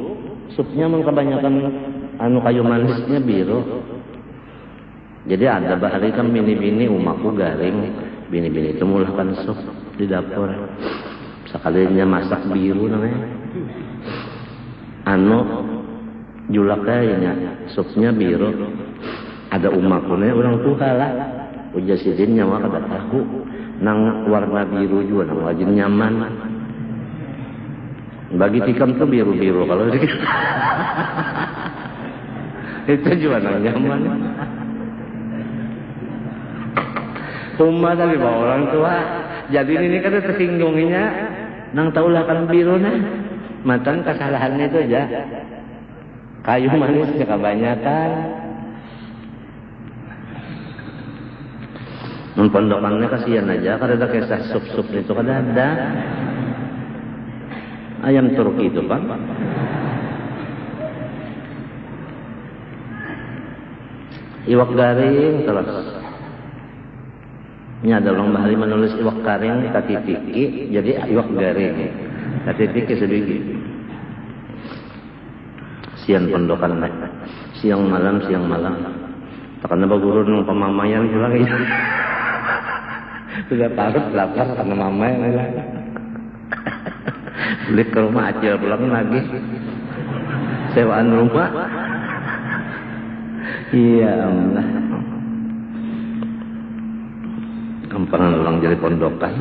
supnya kebanyakan kayu manisnya biru. Jadi ada bahari kan bini-bini umaku garing. Bini-bini itu mulahkan sup di dapur. Sekalinya masak biru namanya. Julak kayaknya supnya biru. Ada umakunya orang tua lah. Uja sidin nyawa kada tahu. Nang warna biru juga nang wajin nyaman. Bagi tikam tuh biru-biru kalau itu juga nang nyaman. Umma tadi bawa orang tua. Jadi ini kan tersinggunginya nang taulah kan biru nah. Matan kesalahannya itu aja. Kayu manisnya kebanyakan. Pondokannya kasihan aja karena ada kisah sup-sup itu kan ada. Ayam Turki itu Pak. Iwak garing terus. Ini ada orang bahari menulis iwak garing tatitiki jadi iwak garing. Tatitiki sedikit. Siang pondokan siang malam. Karena bagurun ng pamamayan pulang ya. Sudah parut lapar karena mamay beli ke rumah acil pulang lagi sewaan rumah. Iya Allah, kampangan ulang jadi pondokan.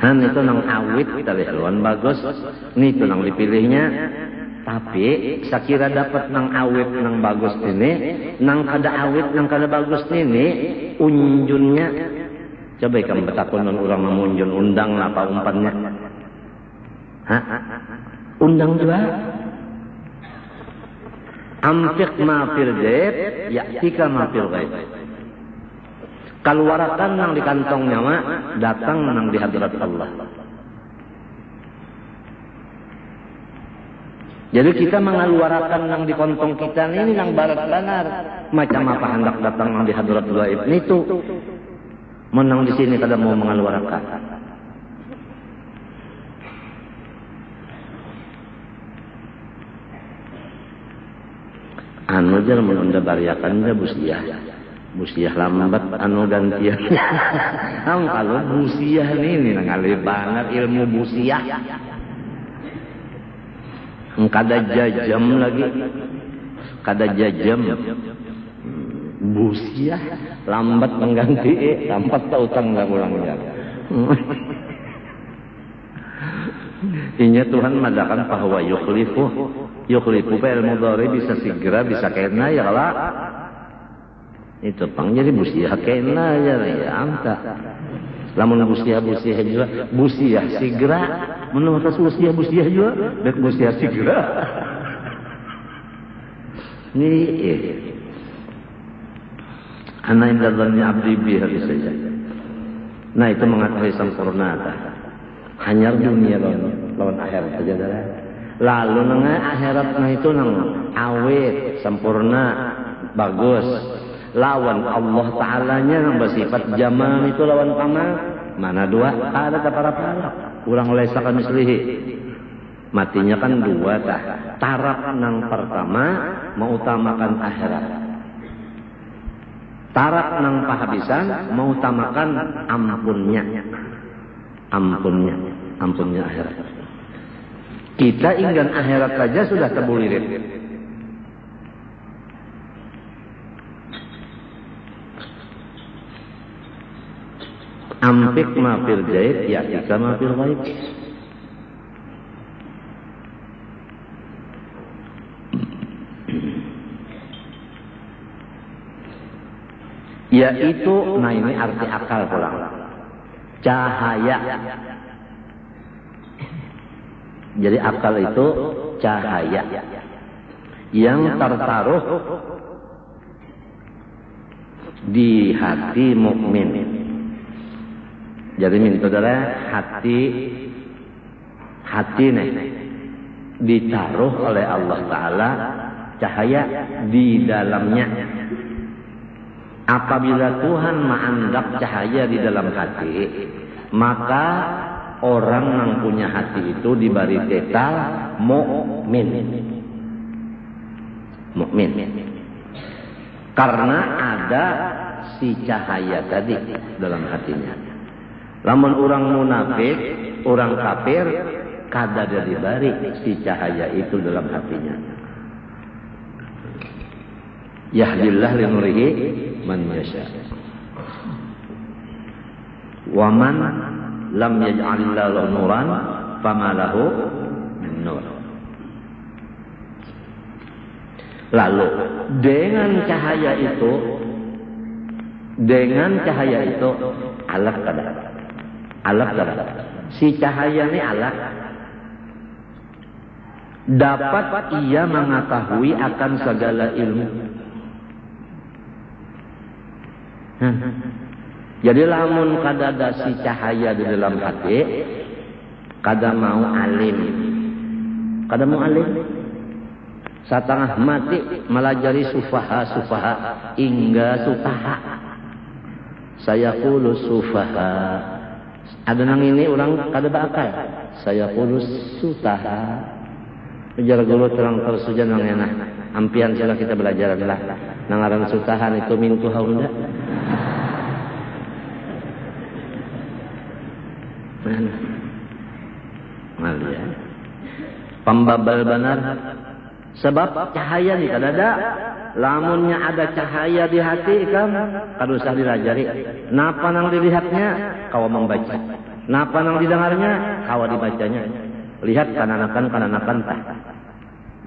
Itu nang awit tali haluan bagus. Ini itu nang dipilihnya. Tapi sakira dapat nang awit nang bagus ini, nang kada awit nang kada bagus ini, unjunnya. Coba kamu betakun orang memunjun undang apa umpannya? Undang juga. Amfiq ma fil jaib, ya'tika ma fil ghaib. Keluarkan nang di kantongnya mak, datang nang di hadirat Allah. Jadi kita mengeluarkan nang di kantong kita ini nang barat banar. Macam apa hendak datang nang di hadirat gaib itu. Menang di sini kada mau mengeluarkan. Jar menunda bariakan dia busiah lambat gantian. Kalau busiah ini ngalih banget ilmu busiah. Kada jajam lagi. Busiah lambat mengganti lambat utang nggak ulangnya. Inya Tuhan madakan bahwa yukhlifu fa'il mudhari bisa segera bisa kena ya lah. Itu pang jadi busiah kena ya anta. Lamun busiah juga busiah segera menurut busiah juga bek busiah segera. Ini ana inda dhanni abdi bi saja. Nah itu mengetahui sempurna hanya dunia lawan akhirat saja dah. Lalu nang akhirat itu nang awet sempurna bagus. Lawan Allah Ta'ala-nya yang bersifat jamal itu lawan pamal. Mana dua? Ada para kurang lesa kami selihi. Matinya kan dua dah. Taraf nang pertama mengutamakan akhirat. Taraf nang pahabisan mengutamakan ampunnya akhirat. Kita ingin akhirat saja sudah terbulirit. Ampik ma fil jaib ya'tika ma fil ghaib. Yaitu, nah ini arti akal pulang. cahaya. Jadi akal itu cahaya yang tertaruh di hati mukmin. Jadi saudara, hati nih ditaruh oleh Allah Ta'ala cahaya di dalamnya. Apabila Tuhan mengandak cahaya di dalam hati, maka orang yang punya hati itu diberi titel mukmin. Mukmin. Karena ada si cahaya tadi dalam hatinya. Lamun orang munafik, orang kafir, kada ada diberi si cahaya itu dalam hatinya. Yahdillah li nurihi man yasha. Wa man lam yaj'alillahu lahu nuran fama lahu min nur. Lalu dengan cahaya itu alat kada. Si cahaya ini alat dapat ia mengetahui akan segala ilmu. Jadi lamun kada ada si cahaya di dalam hati, kada mau alim. Satengah mati melajari sufaha hingga sutaha. Saya kulus sufaha. Ada nang ini orang kada bakal. Saya kulus sutaha. Ujar guru terang tersujan nang enak. Ampian sila kita belajar adalah nangaran sutahan itu mintu haunda. Malia. Pembabal benar. Sebab cahaya ni kada ada. Lamunnya ada cahaya di hati kan, kada usah dilajari. Napa nang dilihatnya, kawa membaca. Napa nang didengarnya, kawa dibacanya. Lihat kananakan tah.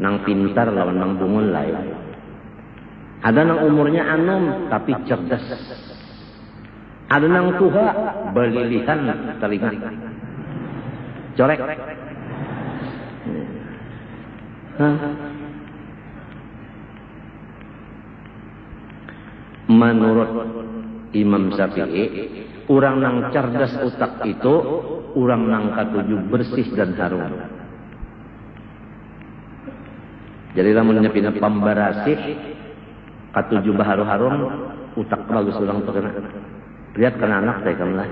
Nang pintar lawan nang bungul lain. Ada nang umurnya anom tapi cerdas. Ada nang tua belilihan telinga. Corek. Menurut Imam Syafi'i, orang nang cerdas utak itu orang nang katujuh bersih dan harum. Jadi lamunnya pina pambarasih katujuh harum utak bagus orang tu kena. Lihat kena anak teh kamu lah.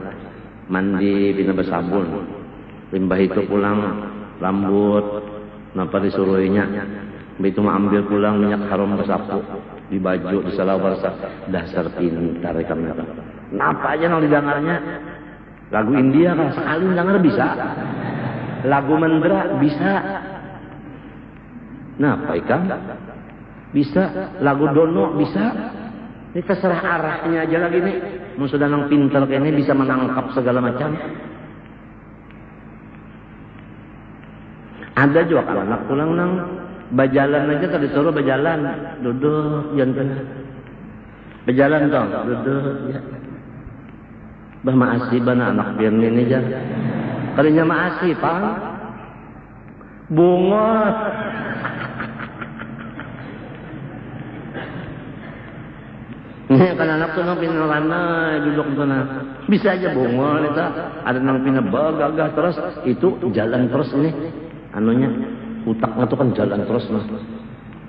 Mandi pina bersabun. Limbah itu pulang rambut napa disuruhnya. Begitu mau ambil pulang minyak harum bersapu di baju di salawar dasar pintar kamu. Napa aja nang didengarnya? Lagu India kan sekali denger bisa. Lagu Mandra bisa. Napa ikan? Bisa. Lagu Dono bisa. Ini terserah arahnya aja lagi nih. Mau sudah nang pintar kayak ini bisa menangkap segala macam. Ada juga kalau anak pulang nang bajalan aja tadi suruh bajalan, duduk jantan. Bajalan dong, duduk ya. Bah maasih bana anak biar ini aja. Kalinya maasih, Pak. Bunga. Kan anak tuh nang pinarana duduk tuh nah. Bisa aja bunga itu. Ada nang pinabagagah terus itu jalan terus ini. Anunya utaknya tuh kan jalan terus nah.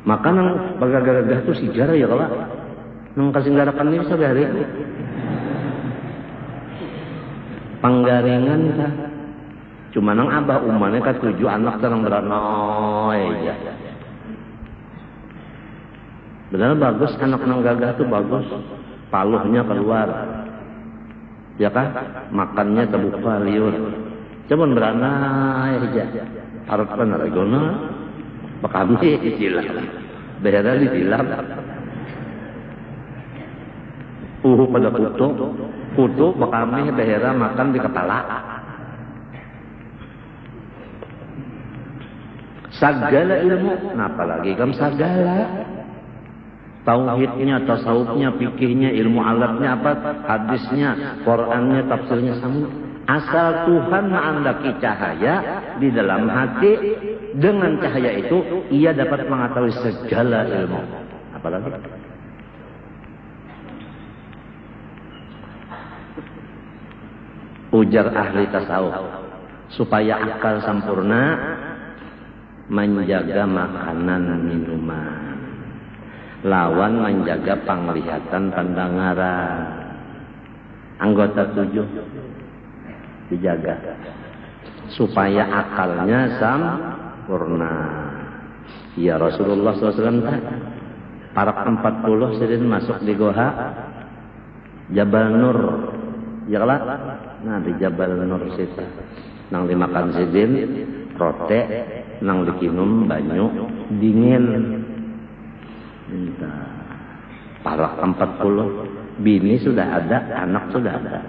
Maka nang bagagagah tuh sejarah ya kalau nang kasih garakan ini bisa dari panggaringan kah. Cuma nang abah umane kan 7 anak nang beranoy ya. Benar bagus anak nang gagah tuh bagus. Paluhnya keluar. Ya kan? Makannya terbuka liur. Cuman beranai aja. Harapan regona. Bakami ditilam. Behera ditilam. Pada kutu bakami behera makan di kepala. Sagala ilmu. Nah apalagi kan sagala. Tauhidnya, tasawufnya, fikihnya, ilmu alatnya apa, hadisnya, Qurannya, tafsirnya sama. Asal Tuhan menghendaki cahaya di dalam hati, dengan cahaya itu ia dapat mengetahui segala ilmu. Apalagi? Ujar ahli tasawuf, supaya akal sempurna, menjaga makanan minuman. Lawan menjaga penglihatan pandangaran. Anggota 7 dijaga supaya akalnya sempurna. Ya Rasulullah SAW para 40 sidin masuk di goa Jabal Nur. Ya lah, nah di Jabal Nur situ nang dimakan sidin rote, nang dikinum banyu dingin. Para 40 bini sudah ada, anak sudah ada.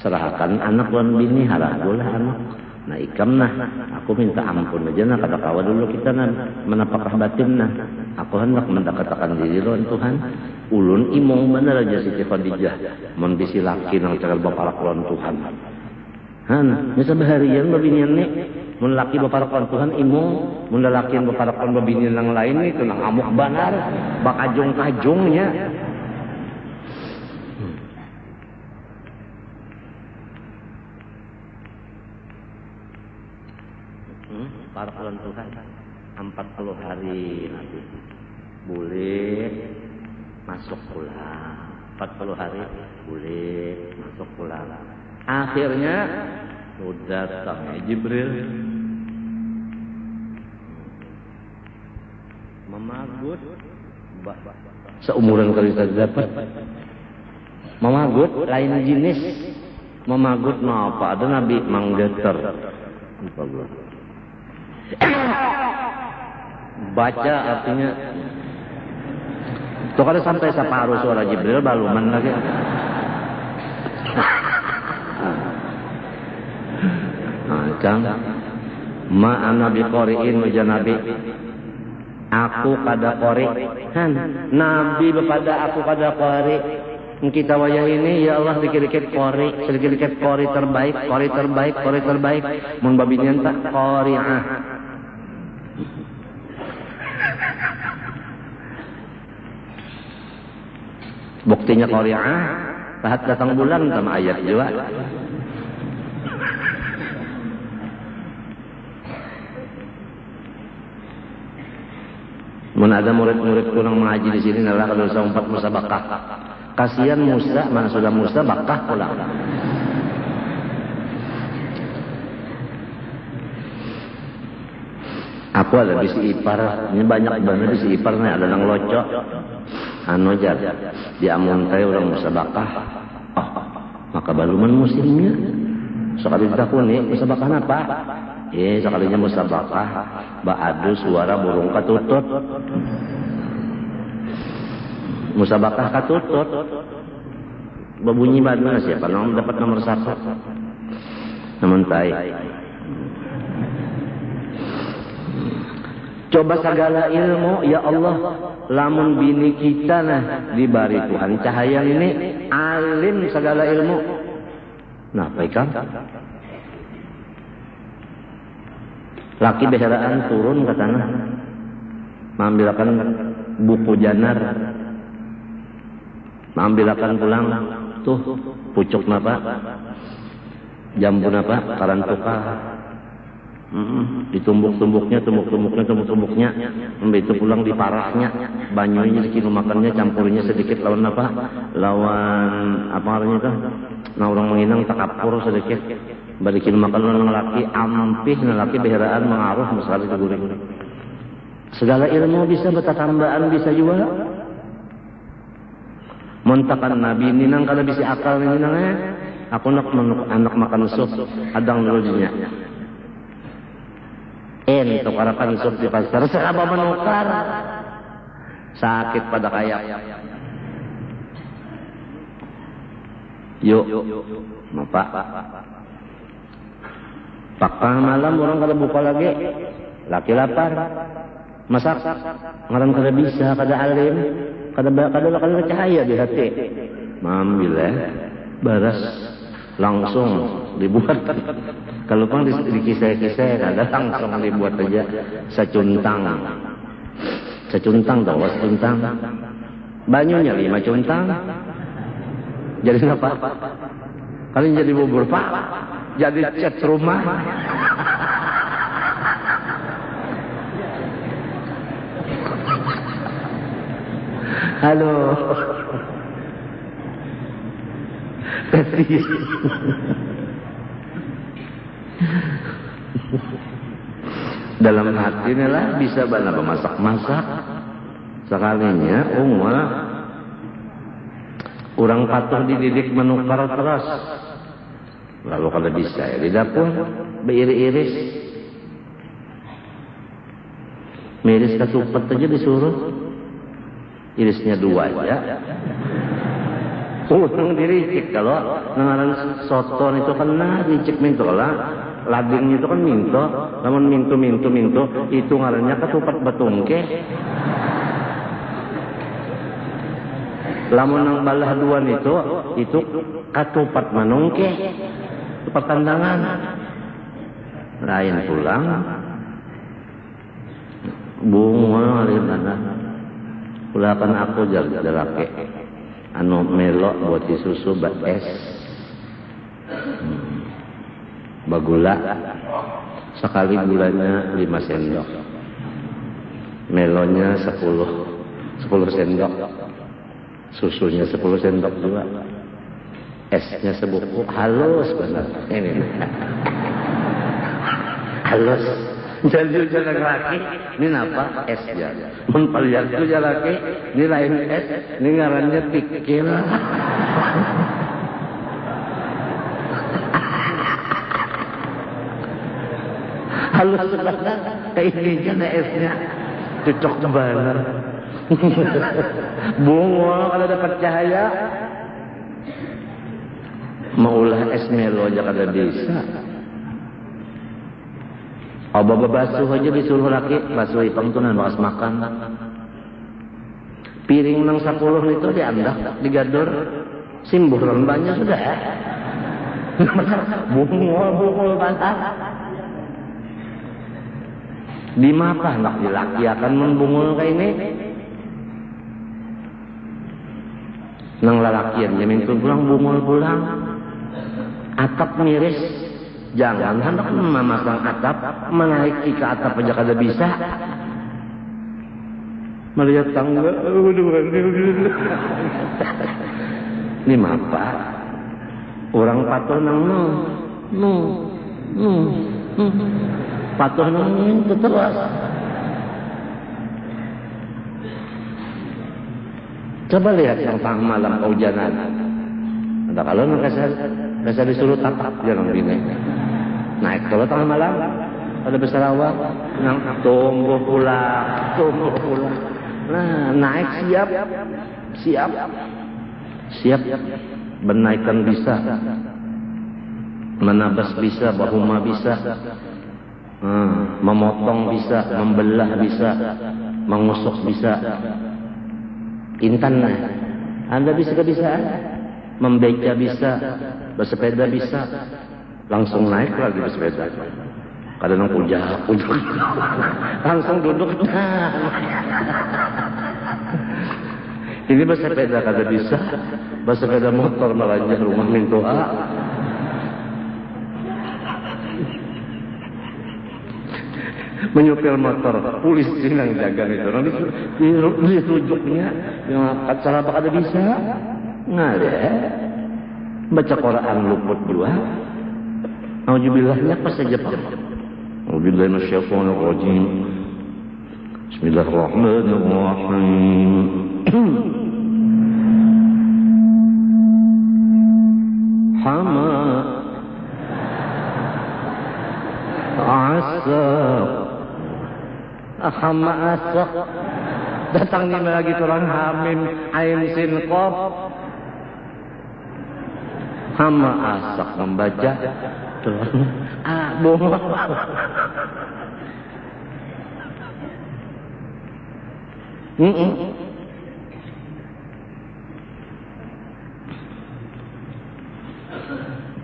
Serahkan anak dan bini, haragulah anak. Nah ikam nah, aku minta ampun aja nah, kata kawa dulu kita nah menapakah batin nah. Aku hendak mendekatkan diri lawan Tuhan. Ulun imong bener aja Siti Khadijah, mun bisi laki nang cagal baparak lawan Tuhan. Han, nya sabaharian babinian nih. Mun laki baparak Tuhan imong, mun lalaki baparak babini nang lain itu nang amuk banar, bakajong-kajongnya. Para Tuhan 40 hari nanti boleh masuk pulang. 40 hari boleh masuk pulang. Akhirnya udah datang Jibril memagut seumuran kali kita dapat memagut lain jenis memagut apa ada Nabi manggeter baca artinya tuh kada sampai separuh suara Jibril baluman lagi. Kang ma ana biqoriin uja Nabi aku kada qori kan Nabi bepada aku kada qori kita wayah ini ya Allah dikit-dikit qori sedikit-dikit qori terbaik mun babinian tak qori'ah buktinya qori'ah saat datang bulan sama ayat juga. Mana ada murid-murid kurang mengaji di sini adalah kalau sempat Musa bakah. Kasihan Musa, mana sudah Musa bakah pulang. Aku ada bisi ipar, ini banyak banget bisi ipar nih, ada yang locok. Anu jar, di amuntai orang Musa bakah. Oh, maka baluman musimnya. Sekali ditakuni, Musa bakah apa? Sekalinya musabakah ba'adu suara burung katutut musabakah katutut berbunyi mana siapa yang dapat nomor 1 namun tai coba segala ilmu ya Allah lamun bini kita nah dibari Tuhan cahaya ini alim segala ilmu nah baikkan laki beheraan turun ke tanah mengambilkan buku janar mengambilkan pulang tuh pucuk napa jambu napa karantuka ditumbuk-tumbuknya itu pulang di parahnya banyunya dikinu makannya campurnya sedikit lawan apa lawan apa namanya itu nah orang menginang takapur sedikit balikin makan orang laki ampih laki beheraan mengaruh sekali ke guring segala ilmu bisa bertambahan bisa juga montakan Nabi ini nang kada bisa akal ini nangnya aku anak makan sup adang dulunya untuk arakan sup di pasar seraba menukar sakit pada kayak yuk Bapak pakang malam orang kada buka lagi laki lapar masak ngaran kada bisa kada alim kada cahaya di hati. Mambil baras langsung dibuat. Kalau pang dikisah-kisah kada langsung dibuat aja secuntang. Secuntang tahu secuntang. Banyunya 5 cuntang. Jadi apa? Kalian jadi bubur pak. Jadi cat rumah. Halo. Dalam hati inilah bisa bana masak-masak. Sekalinya orang patuh dididik menukar terus. Lalu kalau bisa ya di dapur beiris-iris. Miris ketupat aja disuruh. Irisnya 2 aja. Untung diricik kalau ngaran soton itu kan diricik minto lah. Ladingnya itu kan minto, namun minto itu ngarannya ketupat betungke. Lamun nang balah duan itu ketupat manungke. Itu pertandangan. Lain pulang. Bunga ali mana. Ulakan aku jalake. Anu melok buat susu es. Bagula. Sekali gulanya 5 sendok. Melonya 10 sendok. Susunya 10 sendok juga. Esnya sebuku. Halus benar. Ini. Halus. Jadi jalan laki, ini apa? Es ya. Mun paliar itu jalan laki, ini lain es, ini ngarannya pikir. Halus banget, kayak ini jalan esnya, cocok banget. Bunga kalau dapat cahaya, maulah es melo aja kada bisa. Baba basuh aja disuruh laki, basuh ipang tuh nan bakas makan. Piring nang 10 itu diandak, digadur, simbuh rembanya sudah. Bungul bantal. Di mapa hendak dilaki akan membungul kayak ini. Nang lalakian jamin pulang bungul pulang. Atap miris. Jangan hendak memasang atap, menaiki ke atap aja kada bisa. Melihat tangga, ini apa? Orang patuh nang patuh nang itu terus. Coba lihat yang tang malam kehujanan. Ada kalau nggak disuruh tapak jangan bini. Naik kalau tengah malam pada besarawak nang tumbuh pulang. Nah naik siap benaikan bisa, menabas bisa, bahuma bisa, memotong bisa, membelah bisa, mengusuk bisa. Intan Anda bisa kebisaan, membeca bisa, bersepeda bisa. Langsung naik lagi bersepeda. Kadang ujak. Langsung duduk. Ini bersepeda kada bisa. Bersepeda motor malah rumah mintua. Menyupir motor, polisi yang jaga itu. Ini rujuknya yang cara kada bisa. Nggak ada. Baca Quran luput juga. Aujubillahnya pas saja Pak. Auzubillahi minasyaitonir rajim. Bismillahirrahmanirrahim. Hama asaq. Hama asaq. Datang nih lagi orang hamim ain sin qaf. Hama asaq membaca bunga.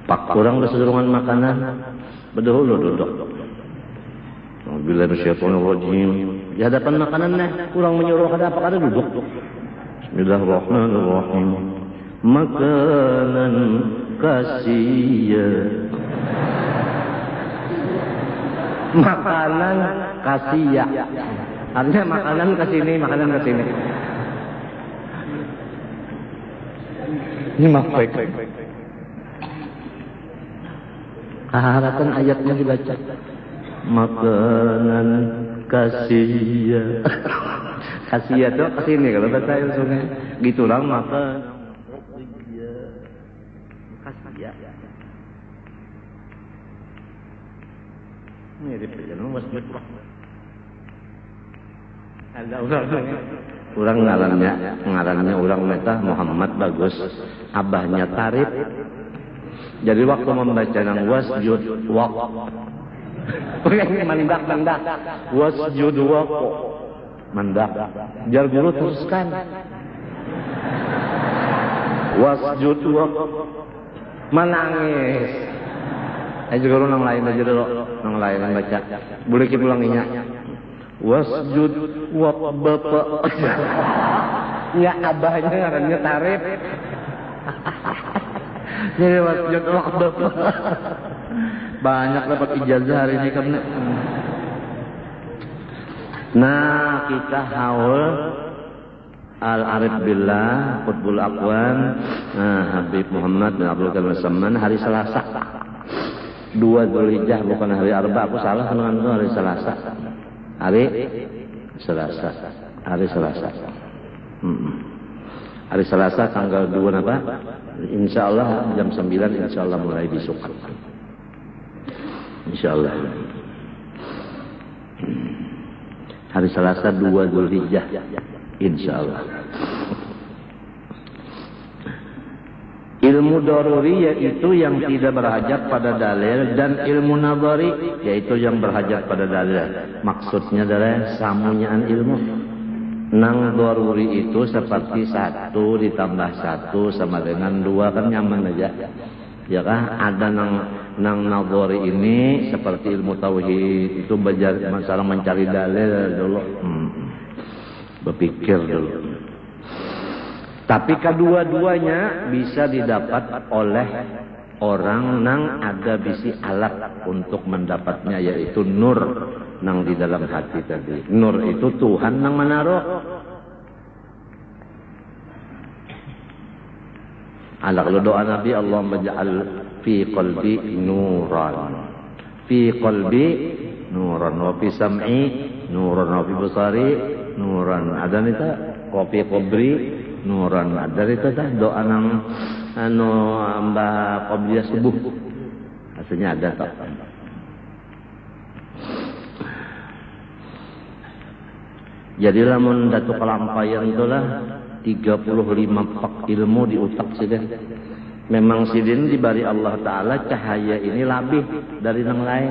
Pak kurang keseluruhan makanan, berdahulu duduk. Bila Bismillahirrahmanirrahim. Di hadapan makanan kurang menyuruh ada apa kada duduk. Bismillahirrahmanirrahim. Makanan kasih. Makanan kasih ya. Artinya makanan ke sini, makanan ke sini. Ini maaf baik. Harapkan ayatnya dibaca. Makanan kasih ya. Kasih ya tuh ke sini kalau bahasa sungai. Gitulah makan. Kasih ya. Mirip aja nu masjid. Ada orang ngarannya orang meta Muhammad bagus, abahnya Tarif. Jadi waktu membaca nang wasjud waq. Mandak wasjud waq. Mandak. Biar guru teruskan. Wasjud waq. Menangis. Juga nang lain aja dulu, nang lain baca. Boleh kita ulanginya. Wasjud wa bapak. Ya abahnya ngarannya Tarif. Jadi wasjud wa bapak. Banyak dapat ijazah hari ini karena. Nah, kita haul Al-Arif Billah Qutbul Aqwan Habib Muhammad bin Abdul Qadir Samman hari Selasa. 2 Dzulhijjah bukan hari Arba, aku salah dengan itu hari Selasa. Hari Selasa. Hari Selasa tanggal 2 apa? Insyaallah jam 9 insyaallah mulai besok. Insyaallah. Hari Selasa 2 Dzulhijjah insyaallah. Ilmu daruri yaitu yang tidak berhajat pada dalil, dan ilmu nadhari yaitu yang berhajat pada dalil. Maksudnya adalah samunyaan ilmu. Nang daruri itu seperti 1 ditambah 1 sama dengan 2 kan nyaman aja. Ya kan? Ada nang nadhari ini seperti ilmu tauhid itu masalah mencari dalil dulu. Berpikir dulu. Tapi kedua-duanya bisa didapat oleh orang nang ada bisi alat untuk mendapatnya, yaitu nur nang di dalam hati tadi. Nur itu Tuhan nang menaruh. Ala kalau doa Nabi, Allahumma ja'al fi qalbi nuran. Fi qalbi nuran wa fi sam'i nuran wa fi basari nuran. Ada nih tak? Kopi kubri nuran. Dari itu dah doa nang Mbak Qobliyah subuh. Aslinya ada tak? Jadi lamun datu kelampayan itulah 35 pak ilmu di utak sidin. Memang sidin dibari Allah Ta'ala cahaya ini lebih dari yang lain.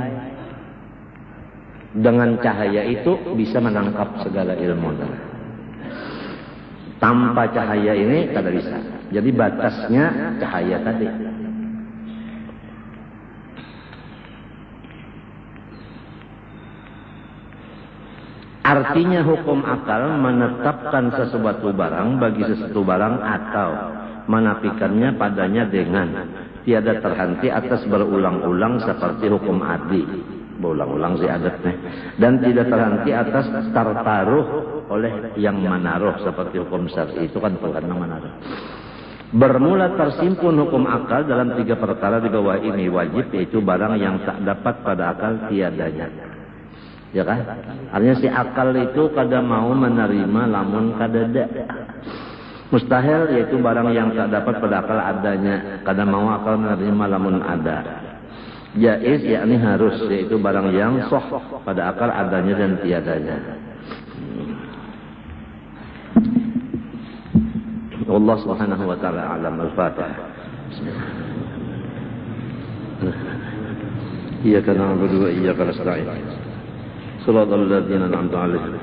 Dengan cahaya itu bisa menangkap segala ilmu. Tanpa cahaya ini tidak bisa. Jadi batasnya cahaya tadi. Artinya hukum akal menetapkan sesuatu barang bagi sesuatu barang atau menafikannya padanya dengan tiada terhenti atas berulang-ulang seperti hukum adi. Berulang-ulang si adatnya. Dan tidak terhenti atas tertaruh oleh yang menaruh seperti hukum syar'i. Itu kan Tuhan yang menaruh. Bermula tersimpun hukum akal dalam 3 perkara di bawah ini wajib, yaitu barang yang tak dapat pada akal tiadanya. Ya kan? Artinya si akal itu kada mau menerima lamun kadada. Mustahil yaitu barang yang tak dapat pada akal adanya. Kada mau akal menerima lamun ada. Jaiz yakni harus, yaitu barang yang sah pada akal adanya dan tiadanya. Allah Subhanahu wa taala alam. Al-Fatihah. Iyyaka na'budu wa iyyaka nasta'in. Shiratal ladzina an'amta 'alaihim.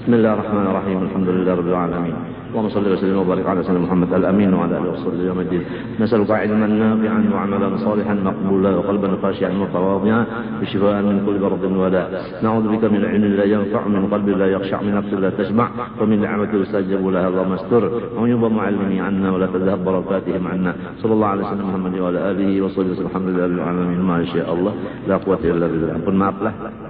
Bismillahirrahmanirrahim. Alhamdulillahirabbil alamin. اللهم صل وسلم وبارك على سيدنا محمد الأمين وعلى آله وصحبه يوم الدين. نسألك علما نافعا وعملا صالحا مقبولا وقلبا خاشعا متواضعا وشفاء من كل مرض وداء. نعوذ بك من علم لا ينفع، من قلب لا يخشع، من نفس لا تشبع، ومن نعمة يستجب لها اللهم استر، وعيوب معلمي عنا ولا تذهب بركاتهم عنا. صلى الله على سيدنا محمد وعلى آله وصحبه وسلم. الحمد لله رب العالمين. ما شاء الله لا قوة إلا بالله. Ampun maaf lah.